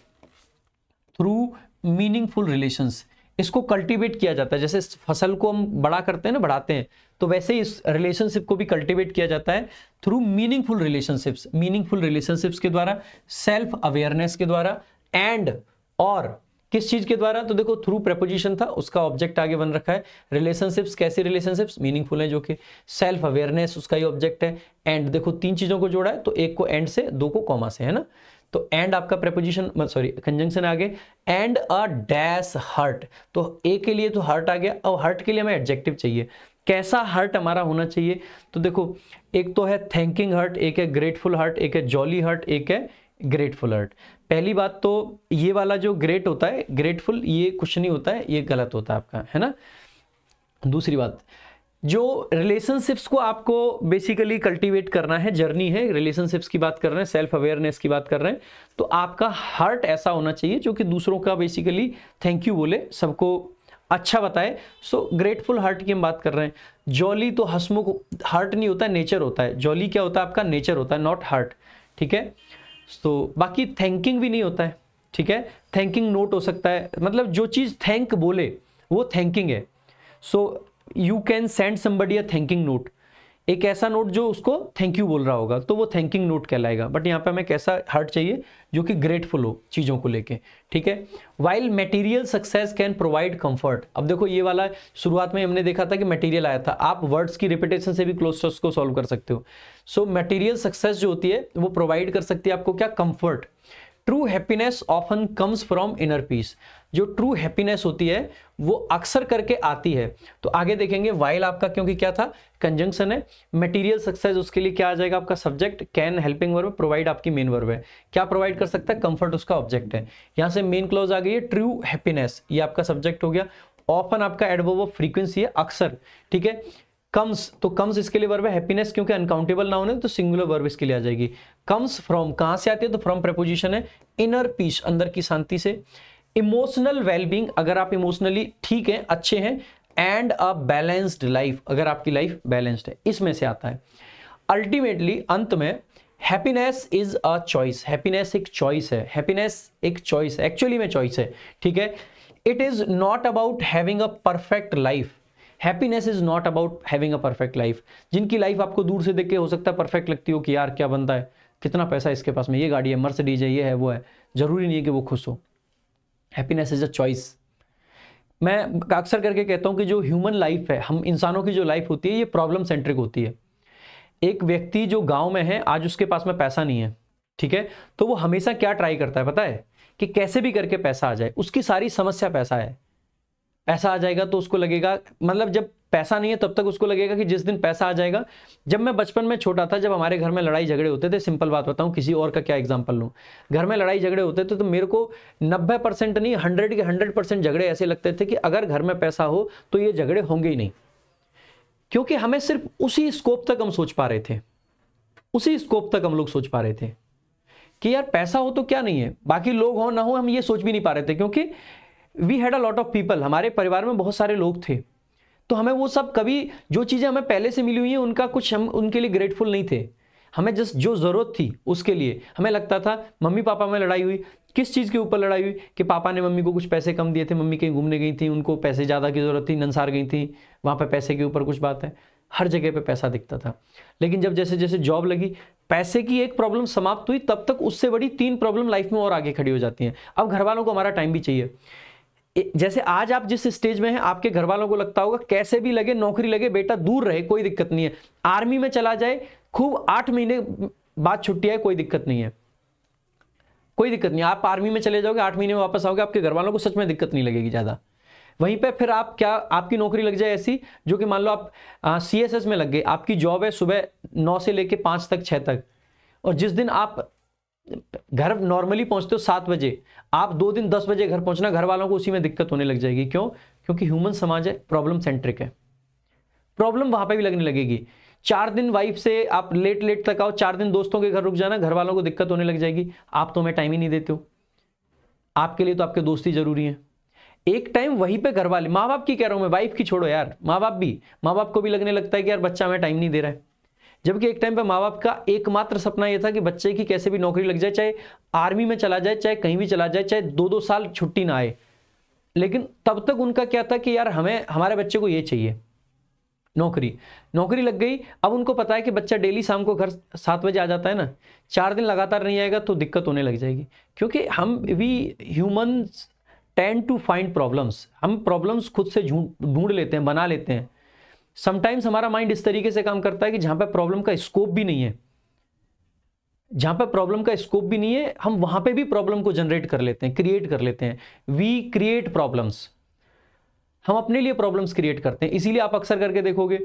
through meaningful relations. इसको कल्टीवेट किया जाता है, जैसे फसल को हम बड़ा करते हैं ना, बढ़ाते हैं, तो वैसे ही इस रिलेशनशिप को भी कल्टीवेट किया जाता है through meaningful relationships. Meaningful relationships के द्वारा, सेल्फ अवेयरनेस के द्वारा, एंड और किस चीज के द्वारा? तो देखो थ्रू प्रेपोजिशन था, उसका ऑब्जेक्ट आगे बन रखा है। रिलेशनशिप्स कैसी रिलेशनशिप्स? मीनिंगफुल है जो कि। सेल्फ अवेयरनेस उसका ही ऑब्जेक्ट है। एंड देखो तीन चीजों को जोड़ा है, तो एक को एंड से, दो को कॉमा से, है ना। तो एंड आपका प्रेपोजिशन, सॉरी कंजंक्शन आगे, एंड अ डैश हर्ट, तो ए के लिए तो हर्ट आ गया, और हर्ट के लिए हमें एडजेक्टिव चाहिए। कैसा हर्ट हमारा होना चाहिए? तो देखो एक तो है थैंकिंग हर्ट, एक है ग्रेटफुल हर्ट, एक है जॉली हर्ट, एक है ग्रेटफुल हर्ट। पहली बात तो ये वाला जो ग्रेट होता है, ग्रेटफुल, ये कुछ नहीं होता है, ये गलत होता है आपका, है ना। दूसरी बात, जो रिलेशनशिप्स को आपको बेसिकली कल्टीवेट करना है, जर्नी है, रिलेशनशिप्स की बात कर रहे हैं, सेल्फ अवेयरनेस की बात कर रहे हैं, तो आपका हार्ट ऐसा होना चाहिए जो कि दूसरों का बेसिकली थैंक यू बोले, सबको अच्छा बताए। सो ग्रेटफुल हार्ट की हम बात कर रहे हैं। जॉली तो हंसमुख हार्ट नहीं होता है, नेचर होता है। जॉली क्या होता है आपका? नेचर होता है, नॉट हार्ट, ठीक है। तो बाकी थैंकिंग भी नहीं होता है, ठीक है। थैंकिंग नोट हो सकता है, मतलब जो चीज थैंक बोले वो थैंकिंग है। So you can send somebody a thanking note, एक ऐसा नोट जो उसको थैंक यू बोल रहा होगा, तो वो थैंकिंग नोट कहलाएगा। बट यहाँ पे हमें कैसा हार्ट चाहिए? जो कि ग्रेटफुल हो चीजों को लेके, ठीक है। While material success can provide comfort. अब देखो ये वाला शुरुआत में हमने देखा था कि मटेरियल आया था, आप वर्ड्स की रिपीटेशन से भी क्लोज को सॉल्व कर सकते हो। सो मटेरियल सक्सेस जो होती है वो प्रोवाइड कर सकती है आपको क्या? Comfort. True happiness often comes from inner peace. जो ट्रू हैप्पीनेस होती है वो अक्सर करके आती है, तो आगे देखेंगे। वाइल आपका क्योंकि क्या था? कंजंक्शन है। मटेरियल सक्सेस उसके लिए क्या आ जाएगा आपका? Subject. Can helping verb, provide आपकी मेन वर्ब है। क्या प्रोवाइड कर सकता है? कंफर्ट उसका ऑब्जेक्ट है। यहां से मेन क्लॉज आ गई है, ट्रू हैप्पीनेस, ये आपका सब्जेक्ट हो गया। ऑफन आपका एडवर्ब ऑफ फ्रीक्वेंसी है, अक्सर, ठीक है। कम्स, तो कम्स इसके लिए वर्ब है। हैप्पीनेस क्योंकि अनकाउंटेबल नाउन है तो सिंगुलर वर्ब इसके लिए आ जाएगी। कम्स फ्रॉम, कहां से आती है? तो फ्रॉम प्रेपोजिशन है। इनर पीस, अंदर की शांति से। इमोशनल वेलबींग, अगर आप इमोशनली ठीक है, अच्छे हैं। एंड अ बैलेंस्ड लाइफ, अगर आपकी लाइफ बैलेंस्ड है, इसमें से आता है। अल्टीमेटली अंत में happiness is a choice. Happiness एक चॉइस है, हैप्पीनेस एक चॉइस है, एक्चुअली में चॉइस है, ठीक है। It is not about having a perfect life. Happiness is not about having a perfect life. जिनकी लाइफ आपको दूर से देख के हो सकता है परफेक्ट लगती हो कि यार क्या बंदा है, कितना पैसा इसके पास में, ये गाड़ी है, मर्सिडीज है, ये है, वो है, जरूरी नहीं है कि वो खुश हो। Happiness is a choice. मैं अक्सर करके कहता हूं कि जो ह्यूमन लाइफ है, हम इंसानों की जो लाइफ होती है, ये प्रॉब्लम सेंट्रिक होती है। एक व्यक्ति जो गांव में है, आज उसके पास में पैसा नहीं है, ठीक है, तो वो हमेशा क्या ट्राई करता है पता है? कि कैसे भी करके पैसा आ जाए। उसकी सारी समस्या पैसा है। पैसा आ जाएगा तो उसको लगेगा, मतलब जब पैसा नहीं है तब तक उसको लगेगा कि जिस दिन पैसा आ जाएगा। जब मैं बचपन में छोटा था, जब हमारे घर में लड़ाई झगड़े होते थे, सिंपल बात बताऊं, किसी और का क्या एग्जांपल लूं, घर में लड़ाई झगड़े होते थे तो मेरे को 90% नहीं, 100 के 100% झगड़े ऐसे लगते थे कि अगर घर में पैसा हो तो ये झगड़े होंगे ही नहीं। क्योंकि हमें सिर्फ उसी स्कोप तक हम सोच पा रहे थे, उसी स्कोप तक हम लोग सोच पा रहे थे कि यार पैसा हो तो क्या नहीं है, बाकी लोग हो ना हो हम ये सोच भी नहीं पा रहे थे। क्योंकि we had a lot of people, हमारे परिवार में बहुत सारे लोग थे, तो हमें वो सब कभी, जो चीजें हमें पहले से मिली हुई हैं उनका कुछ हम उनके लिए ग्रेटफुल नहीं थे। हमें जस्ट जो जरूरत थी उसके लिए हमें लगता था। मम्मी पापा में लड़ाई हुई, किस चीज के ऊपर लड़ाई हुई? कि पापा ने मम्मी को कुछ पैसे कम दिए थे, मम्मी कहीं घूमने गई थी, उनको पैसे ज्यादा की जरूरत थी, ननसार गई थी, वहां पर पैसे के ऊपर कुछ बात है। हर जगह पे पैसा दिखता था। लेकिन जब जैसे जैसे जॉब लगी, पैसे की एक प्रॉब्लम समाप्त हुई, तब तक उससे बड़ी 3 प्रॉब्लम लाइफ में और आगे खड़ी हो जाती हैं। अब घर वालों को हमारा टाइम भी चाहिए। जैसे आज आप जिस स्टेज में हैं, आपके घर वालों को लगता होगा कैसे भी लगे, नौकरी लगे, बेटा दूर रहे, कोई दिक्कत नहीं है, आर्मी में चला जाए, खूब 8 महीने बाद छुट्टी आए, कोई दिक्कत नहीं है, कोई दिक्कत नहीं। आप आर्मी में चले जाओगे, 8 महीने में वापस आओगे, आपके घर वालों को सच में दिक्कत नहीं लगेगी ज्यादा। वहीं पे फिर आप क्या, आपकी नौकरी लग जाए ऐसी जो कि मान लो आप CSS में लग गए, आपकी जॉब है सुबह 9 से लेके 5 तक 6 तक, और जिस दिन आप घर नॉर्मली पहुंचते हो 7 बजे, आप 2 दिन 10 बजे घर पहुंचना, घर वालों को उसी में दिक्कत होने लग जाएगी। क्यों? क्योंकि ह्यूमन समाज है, प्रॉब्लम सेंट्रिक है, प्रॉब्लम वहां पे भी लगने लगेगी। 4 दिन वाइफ से आप लेट तक आओ, 4 दिन दोस्तों के घर रुक जाना, घर वालों को दिक्कत होने लग जाएगी, आप तो हमें टाइम ही नहीं देते हो, आपके लिए तो आपके दोस्ती जरूरी है। एक टाइम वहीं पे घर वाले, माँ बाप की कह रहा हूं मैं, वाइफ की छोड़ो यार, माँ बाप को भी लगने लगता है कि यार बच्चा हमें टाइम नहीं दे रहा है। जबकि एक टाइम पे माँ बाप का एकमात्र सपना यह था कि बच्चे की कैसे भी नौकरी लग जाए, चाहे आर्मी में चला जाए, चाहे कहीं भी चला जाए, चाहे 2-2 साल छुट्टी ना आए, लेकिन तब तक उनका क्या था कि यार हमें, हमारे बच्चे को ये चाहिए, नौकरी लग गई। अब उनको पता है कि बच्चा डेली शाम को घर 7 बजे आ जाता है ना, 4 दिन लगातार नहीं आएगा तो दिक्कत होने लग जाएगी। क्योंकि we humans tend to find problems, हम प्रॉब्लम्स खुद से ढूंढ लेते हैं, बना लेते हैं। समटाइम्स हमारा माइंड इस तरीके से काम करता है कि जहां पे प्रॉब्लम का स्कोप भी नहीं है, हम वहां पे भी प्रॉब्लम को जनरेट कर लेते हैं, क्रिएट कर लेते हैं। वी क्रिएट प्रॉब्लम्स, हम अपने लिए प्रॉब्लम्स क्रिएट करते हैं। इसीलिए आप अक्सर करके देखोगे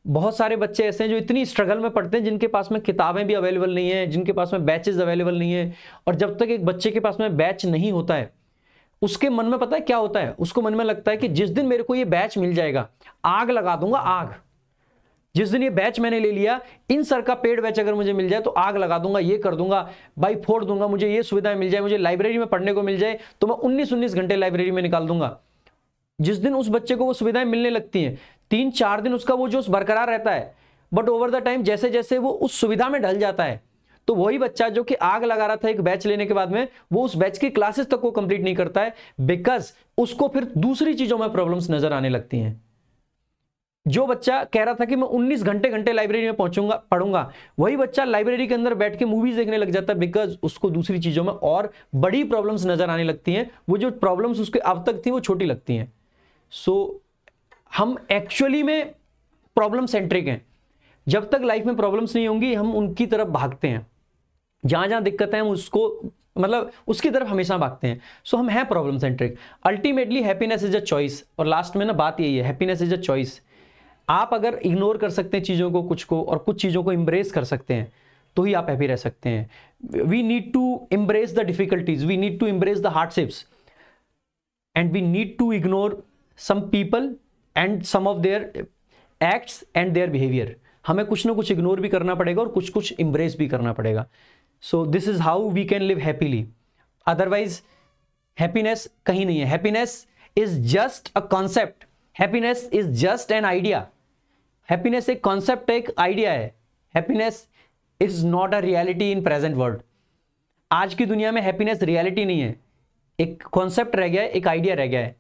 बहुत सारे बच्चे ऐसे हैं जो इतनी स्ट्रगल में पढ़ते हैं, जिनके पास में किताबें भी अवेलेबल नहीं है, जिनके पास में बैचेस अवेलेबल नहीं है। और जब तक एक बच्चे के पास में बैच नहीं होता है, उसके मन में पता है क्या होता है, उसको मन में लगता है कि जिस दिन मेरे को ये बैच मिल जाएगा, आग लगा दूंगा, आग। जिस दिन ये बैच मैंने ले लिया, इन सर का पेड बैच अगर मुझे मिल जाए तो आग लगा दूंगा, ये कर दूंगा, भाई फोड़ दूंगा, मुझे ये सुविधाएं मिल जाए, मुझे लाइब्रेरी में पढ़ने को मिल जाए तो मैं 19-19 घंटे लाइब्रेरी में निकाल दूंगा। जिस दिन उस बच्चे को वो सुविधाएं मिलने लगती हैं, 3-4 दिन उसका वो जोश बरकरार रहता है, बट ओवर द टाइम जैसे जैसे वो उस सुविधा में ढल जाता है, तो वही बच्चा जो कि आग लगा रहा था एक बैच लेने के बाद में, वो उस बैच की क्लासेस तक को कंप्लीट नहीं करता है, बिकॉज उसको फिर दूसरी चीजों में प्रॉब्लम्स नजर आने लगती हैं। जो बच्चा कह रहा था कि मैं 19 घंटे लाइब्रेरी में पढ़ूंगा, वही बच्चा लाइब्रेरी के अंदर बैठ के मूवीज देखने लग जाता है, बिकॉज उसको दूसरी चीजों में और बड़ी प्रॉब्लम्स नजर आने लगती हैं। वो जो प्रॉब्लम्स उसके अब तक थी वो छोटी लगती हैं। सो हम एक्चुअली में प्रॉब्लम सेंट्रिक हैं। जब तक लाइफ में प्रॉब्लम्स नहीं होंगी, हम उनकी तरफ भागते हैं, जहां जहां दिक्कत है हम उसको, मतलब उसकी तरफ हमेशा भागते हैं। सो हम हैं problem centric. Ultimately happiness is a choice. और लास्ट में ना बात यही है, हैप्पीनेस इज अ चॉइस। आप अगर इग्नोर कर सकते हैं चीजों को, कुछ को, और कुछ चीजों को इंब्रेस कर सकते हैं, तो ही आप हैप्पी रह सकते हैं। We need to embrace the difficulties, we need to embrace the hardships, and we need to ignore some people and some of their acts and their behaviour. हमें कुछ ना कुछ इग्नोर भी करना पड़ेगा और कुछ कुछ इंब्रेस भी करना पड़ेगा। So this is how we can live happily. Otherwise happiness कहीं नहीं है। Happiness is just a concept, happiness is just an idea. Happiness एक कॉन्सेप्ट है, एक आइडिया है। Happiness is not a reality in present world. आज की दुनिया में हैप्पीनेस रियलिटी नहीं है, एक कॉन्सेप्ट रह गया है, एक आइडिया रह गया है।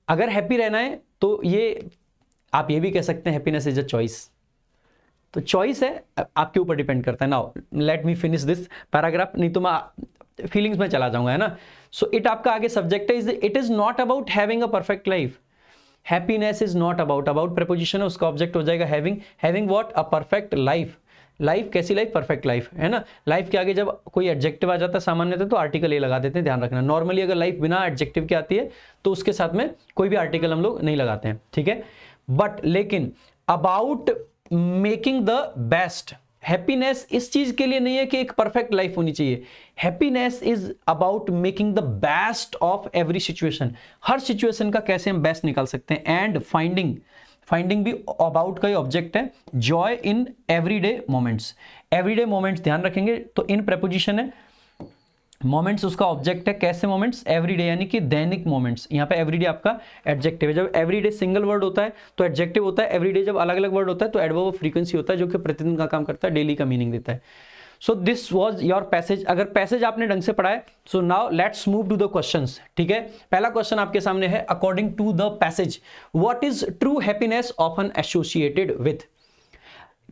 अगर हैप्पी रहना है तो ये आप ये भी कह सकते हैं हैप्पीनेस इज अ चॉइस। तो चॉइस है, आपके ऊपर डिपेंड करता है। Now let me finish this paragraph, नहीं तो मैं फीलिंग्स में चला जाऊंगा, है ना। सो इट आपका आगे सब्जेक्ट है, it is not about having a perfect life. Happiness is not about preposition है, उसका ऑब्जेक्ट हो जाएगा having what, a perfect life. Life कैसी लाइफ? परफेक्ट लाइफ, है ना। लाइफ के आगे जब कोई एडजेक्टिव आ जाता है सामान्यतः तो आर्टिकल ए लगा देते हैं, ध्यान रखना। नॉर्मली अगर लाइफ बिना एडजेक्टिव के आती है तो उसके साथ में कोई भी आर्टिकल हम लोग नहीं लगाते हैं, ठीक है। बट लेकिन about making the best, happiness इस चीज के लिए नहीं है कि एक परफेक्ट लाइफ होनी चाहिए। Happiness is about making the best of every situation. Her situation का कैसे हम बेस्ट निकाल सकते हैं। एंड फाइंडिंग भी अबाउट का ही ऑब्जेक्ट है। Joy in everyday moments, everyday moments ध्यान रखेंगे तो इन प्रेपोजिशन है, मोमेंट्स उसका ऑब्जेक्ट है। कैसे मोमेंट्स? एवरीडे यानी कि दैनिक मोमेंट्स। यहाँ पे एवरीडे आपका एडजेक्टिव है। जब एवरीडे सिंगल वर्ड होता है तो एडजेक्टिव होता है, एवरीडे जब अलग अलग वर्ड होता है तो एडवर्ब ऑफ फ्रीक्वेंसी होता है, जो कि प्रतिदिन का काम करता है, डेली का मीनिंग देता है। So this was your passage. अगर पैसेज आपने ढंग से पढ़ा है, so now let's move to the questions, ठीक है। पहला क्वेश्चन आपके सामने है, according to the passage what is true happiness often associated with.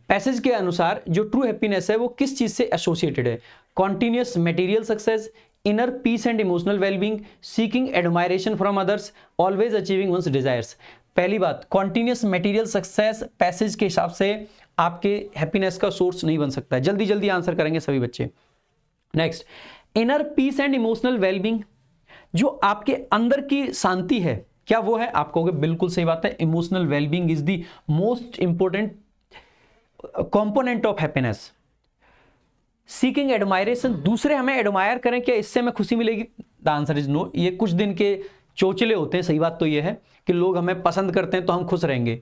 Passage के अनुसार जो ट्रू हैप्पीनेस है वो किस चीज से एसोसिएटेड है? Continuous material success, inner peace and emotional wellbeing, seeking admiration from others, always achieving one's desires. पहली बात, कॉन्टिन्यूस मटेरियल सक्सेस पैसेज के हिसाब से आपके हैप्पीनेस का सोर्स नहीं बन सकता है। जल्दी जल्दी आंसर करेंगे सभी बच्चे। Next, inner peace and emotional wellbeing, जो आपके अंदर की शांति है, क्या वो है? आप कहोगे बिल्कुल सही बात है, emotional wellbeing is the most important component of happiness. Seeking admiration, दूसरे हमें एडमायर करें, क्या इससे हमें खुशी मिलेगी? The answer is no. ये कुछ दिन के चोचले होते हैं। सही बात तो ये है कि लोग हमें पसंद करते हैं तो हम खुश रहेंगे।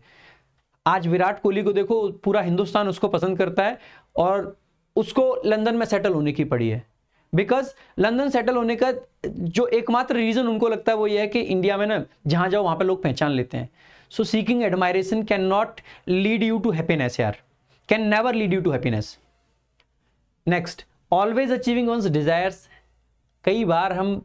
आज विराट कोहली को देखो, पूरा हिंदुस्तान उसको पसंद करता है और उसको लंदन में सेटल होने की पड़ी है। बिकॉज लंदन सेटल होने का जो एकमात्र रीजन उनको लगता है वो ये है कि इंडिया में ना जहां जाओ वहां पे लोग पहचान लेते हैं। So seeking admiration can not lead you to happiness यार, can never lead you to happiness. Next, always achieving one's desires, कई बार हम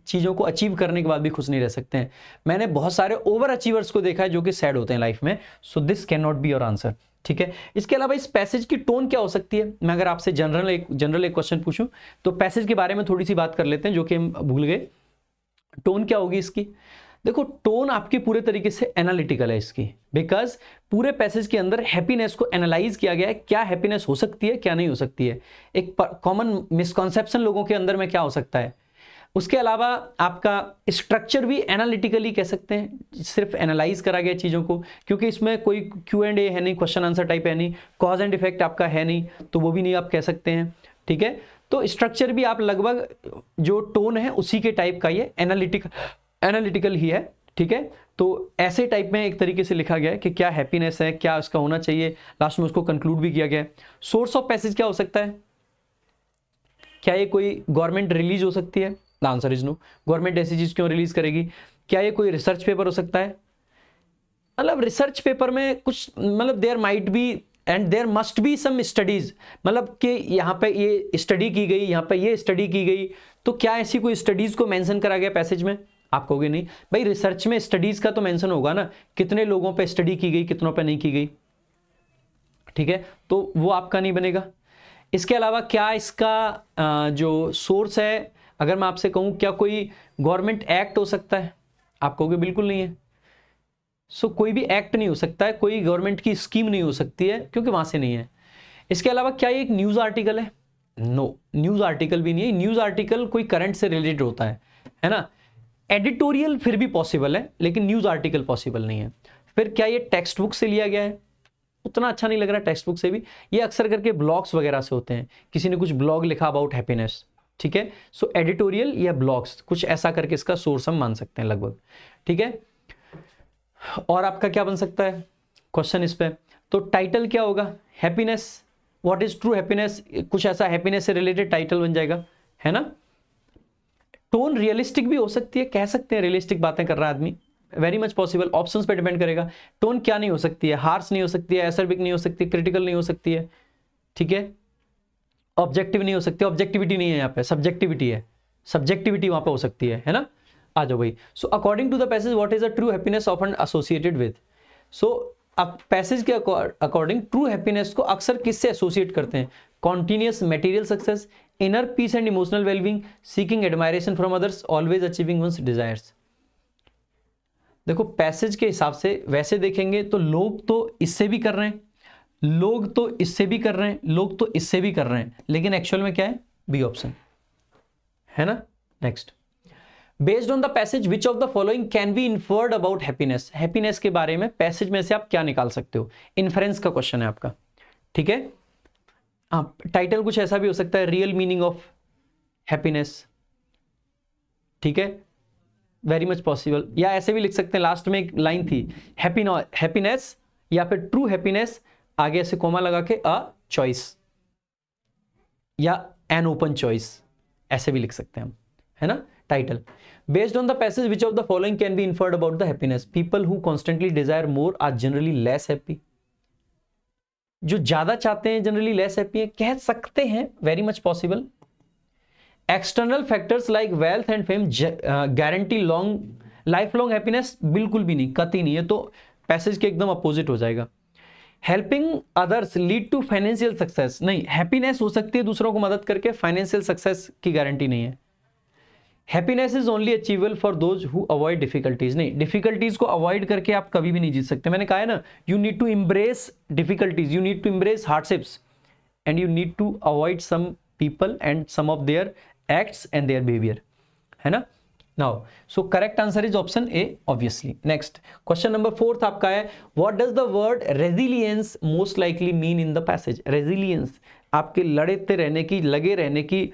चीज़ों को अचीव करने के बाद भी खुश नहीं रह सकते हैं। मैंने बहुत सारे ओवर अचीवर्स को देखा है जो कि सैड होते हैं लाइफ में। So this can not be your answer, ठीक है। इसके अलावा इस पैसेज की टोन क्या हो सकती है? मैं अगर आपसे जनरल एक क्वेश्चन पूछूं तो पैसेज के बारे में थोड़ी सी बात कर लेते हैं जो कि हम भूल गए। टोन क्या होगी इसकी? देखो, टोन आपकी पूरे तरीके से एनालिटिकल है इसकी, बिकॉज पूरे पैसेज के अंदर हैप्पीनेस को एनालाइज किया गया है, क्या हैप्पीनेस हो सकती है, क्या नहीं हो सकती है। एक कॉमन मिसकॉन्सेप्शन लोगों के अंदर में क्या हो सकता है। उसके अलावा आपका स्ट्रक्चर भी एनालिटिकली कह सकते हैं, सिर्फ एनालाइज करा गया चीज़ों को, क्योंकि इसमें कोई Q&A है नहीं, क्वेश्चन आंसर टाइप है नहीं, कॉज एंड इफेक्ट आपका है नहीं, तो वो भी नहीं आप कह सकते हैं, ठीक है। तो स्ट्रक्चर भी आप लगभग जो टोन है उसी के टाइप का ये एनालिटिकल ही है, ठीक है। तो ऐसे टाइप में एक तरीके से लिखा गया है कि क्या हैप्पीनेस है, क्या उसका होना चाहिए, लास्ट में उसको कंक्लूड भी किया गया है। सोर्स ऑफ पैसेज क्या हो सकता है? क्या ये कोई गवर्नमेंट रिलीज हो सकती है? The answer is no. Government ऐसी चीज क्यों रिलीज करेगी? क्या ये कोई रिसर्च पेपर हो सकता है? मतलब रिसर्च पेपर में कुछ, मतलब there might be and there must be some studies, मतलब कि यहाँ पे ये स्टडी की गई, यहाँ पे ये स्टडी की गई, तो क्या ऐसी कोई स्टडीज को मेंशन करा गया पैसेज में? आप कहोगे नहीं भाई, रिसर्च में स्टडीज का तो मेंशन होगा ना, कितने लोगों पे स्टडी की गई, कितनों पे नहीं की गई, ठीक है, तो वो आपका नहीं बनेगा। इसके अलावा क्या इसका जो सोर्स है, अगर मैं आपसे कहूं क्या कोई गवर्नमेंट एक्ट हो सकता है? आप कहोगे बिल्कुल नहीं है। सो कोई भी एक्ट नहीं हो सकता है, कोई गवर्नमेंट की स्कीम नहीं हो सकती है, क्योंकि वहां से नहीं है। इसके अलावा क्या ये एक न्यूज आर्टिकल है? नो, न्यूज आर्टिकल भी नहीं है। न्यूज आर्टिकल कोई करंट से रिलेटेड होता है ना। एडिटोरियल फिर भी पॉसिबल है, लेकिन न्यूज आर्टिकल पॉसिबल नहीं है। फिर क्या ये टेक्स्ट बुक से लिया गया है? उतना अच्छा नहीं लग रहा टेक्स्ट बुक से भी। ये अक्सर करके ब्लॉग्स वगैरह से होते हैं, किसी ने कुछ ब्लॉग लिखा अबाउट हैप्पीनेस, ठीक है। सो एडिटोरियल या ब्लॉग्स, कुछ ऐसा करके इसका सोर्स हम मान सकते हैं लगभग, ठीक है। और आपका क्या बन सकता है क्वेश्चन इस पे? तो टाइटल क्या होगा? Happiness, what is true happiness, कुछ ऐसा हैप्पीनेस से रिलेटेड टाइटल बन जाएगा, है ना। टोन रियलिस्टिक भी हो सकती है, कह सकते हैं रियलिस्टिक बातें कर रहा है आदमी, वेरी मच पॉसिबल। ऑप्शंस पे डिपेंड करेगा। टोन क्या नहीं हो सकती है? हार्श नहीं हो सकती है, एसर्बिक नहीं हो सकती, क्रिटिकल नहीं हो सकती है, ठीक है। ऑब्जेक्टिव नहीं हो सकती, ऑब्जेक्टिविटी नहीं है यहाँ पे, सब्जेक्टिविटी है, सब्जेक्टिविटी वहां पे हो सकती है ना। आ जाओ भाई। So according to the passage what is a true happiness often associated with. So अब पैसेज के अकॉर्डिंग ट्रू हैप्पीनेस को अक्सर किससे एसोसिएट करते हैं? Continuous material success, inner peace and emotional wellbeing, seeking admiration from others, always achieving one's desires. देखो passage के हिसाब से वैसे देखेंगे तो लोग तो इससे भी कर रहे हैं, लोग तो इससे भी कर रहे हैं, लोग तो इससे भी कर रहे हैं, लेकिन एक्चुअल में क्या है? बी ऑप्शन, है ना। Next, based on the passage which of the following can be inferred about happiness. Happiness के बारे में पैसेज में से आप क्या निकाल सकते हो? इन्फरेंस का क्वेश्चन है आपका, ठीक है। आप टाइटल कुछ ऐसा भी हो सकता है, रियल मीनिंग ऑफ हैप्पीनेस, ठीक है, वेरी मच पॉसिबल। या ऐसे भी लिख सकते हैं, लास्ट में एक लाइन थी, हैप्पीनेस या फिर ट्रू हैप्पीनेस, आगे ऐसे कोमा लगा के अ चॉइस या एन ओपन चॉइस, ऐसे भी लिख सकते हैं हम, है ना। Title, based on the passage which of the following can be inferred about the happiness. People who constantly desire more are generally less happy. जो ज्यादा चाहते हैं जनरली लेस हैप्पी है, कह सकते हैं, very much possible. External factors like wealth and fame guarantee life long happiness, बिल्कुल भी नहीं, कतई नहीं। है तो पैसेज के एकदम अपोजिट हो जाएगा। Helping others lead to financial success, नहीं, हैप्पीनेस हो सकती है दूसरों को मदद करके, फाइनेंशियल सक्सेस की गारंटी नहीं है। Happiness is only achievable for those who avoid difficulties. नहीं, डिफिकल्टीज को अवॉइड करके आप कभी भी नहीं जीत सकते। मैंने कहा है ना, you need to embrace difficulties, you need to embrace hardships and you need to avoid some people and some of their acts and their behaviour, है ना। Now so correct answer is option A obviously. Next question number 4 आपका है, what does the word resilience most likely mean in the passage. Resilience आपके लड़ते रहने की, लगे रहने की,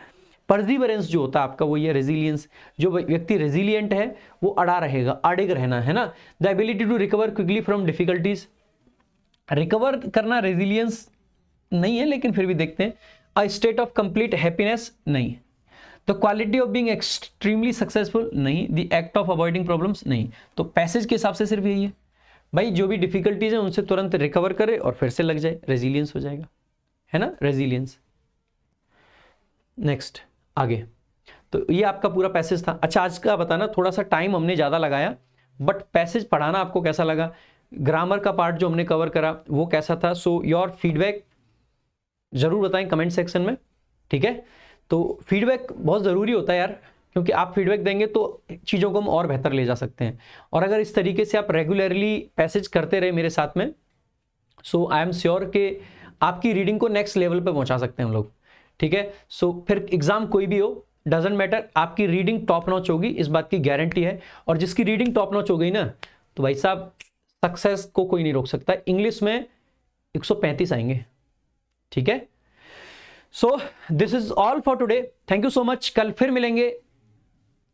परसिवरेंस जो होता है आपका, वो ये रेजिलियंस। जो व्यक्ति रेजिलियंट है वो अड़ा रहेगा, अड़िग रहना, है ना। The ability to recover quickly from difficulties, recover करना रेजिलियंस नहीं है, लेकिन फिर भी देखते हैं। A state of complete happiness नहीं। The quality of being extremely successful नहीं। The act of avoiding problems नहीं। तो पैसेज के हिसाब से सिर्फ यही है भाई, जो भी डिफिकल्टीज है उनसे तुरंत रिकवर करे और फिर से लग जाए, रेजिलियंस हो जाएगा, है ना, रेजिलियंस। नेक्स्ट आगे, तो ये आपका पूरा पैसेज था। अच्छा, आज का बताना, थोड़ा सा टाइम हमने ज़्यादा लगाया, बट पैसेज पढ़ाना आपको कैसा लगा, ग्रामर का पार्ट जो हमने कवर करा वो कैसा था। सो योर फीडबैक जरूर बताएं कमेंट सेक्शन में, ठीक है। तो फीडबैक बहुत ज़रूरी होता है यार, क्योंकि आप फीडबैक देंगे तो चीज़ों को हम और बेहतर ले जा सकते हैं। और अगर इस तरीके से आप रेगुलरली पैसेज करते रहे मेरे साथ में, सो आई एम श्योर कि आपकी रीडिंग को नेक्स्ट लेवल पे पहुंचा सकते हैं हम लोग, ठीक है। सो फिर एग्जाम कोई भी हो, डजेंट मैटर, आपकी रीडिंग टॉप नॉच होगी, इस बात की गारंटी है। और जिसकी रीडिंग टॉप नॉच हो गई ना, तो भाई साहब सक्सेस को कोई नहीं रोक सकता। इंग्लिश में 135 आएंगे, ठीक है। So this is all for today, thank you so much. कल फिर मिलेंगे,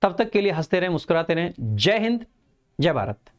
तब तक के लिए हंसते रहें, मुस्कुराते रहें। जय हिंद, जय भारत।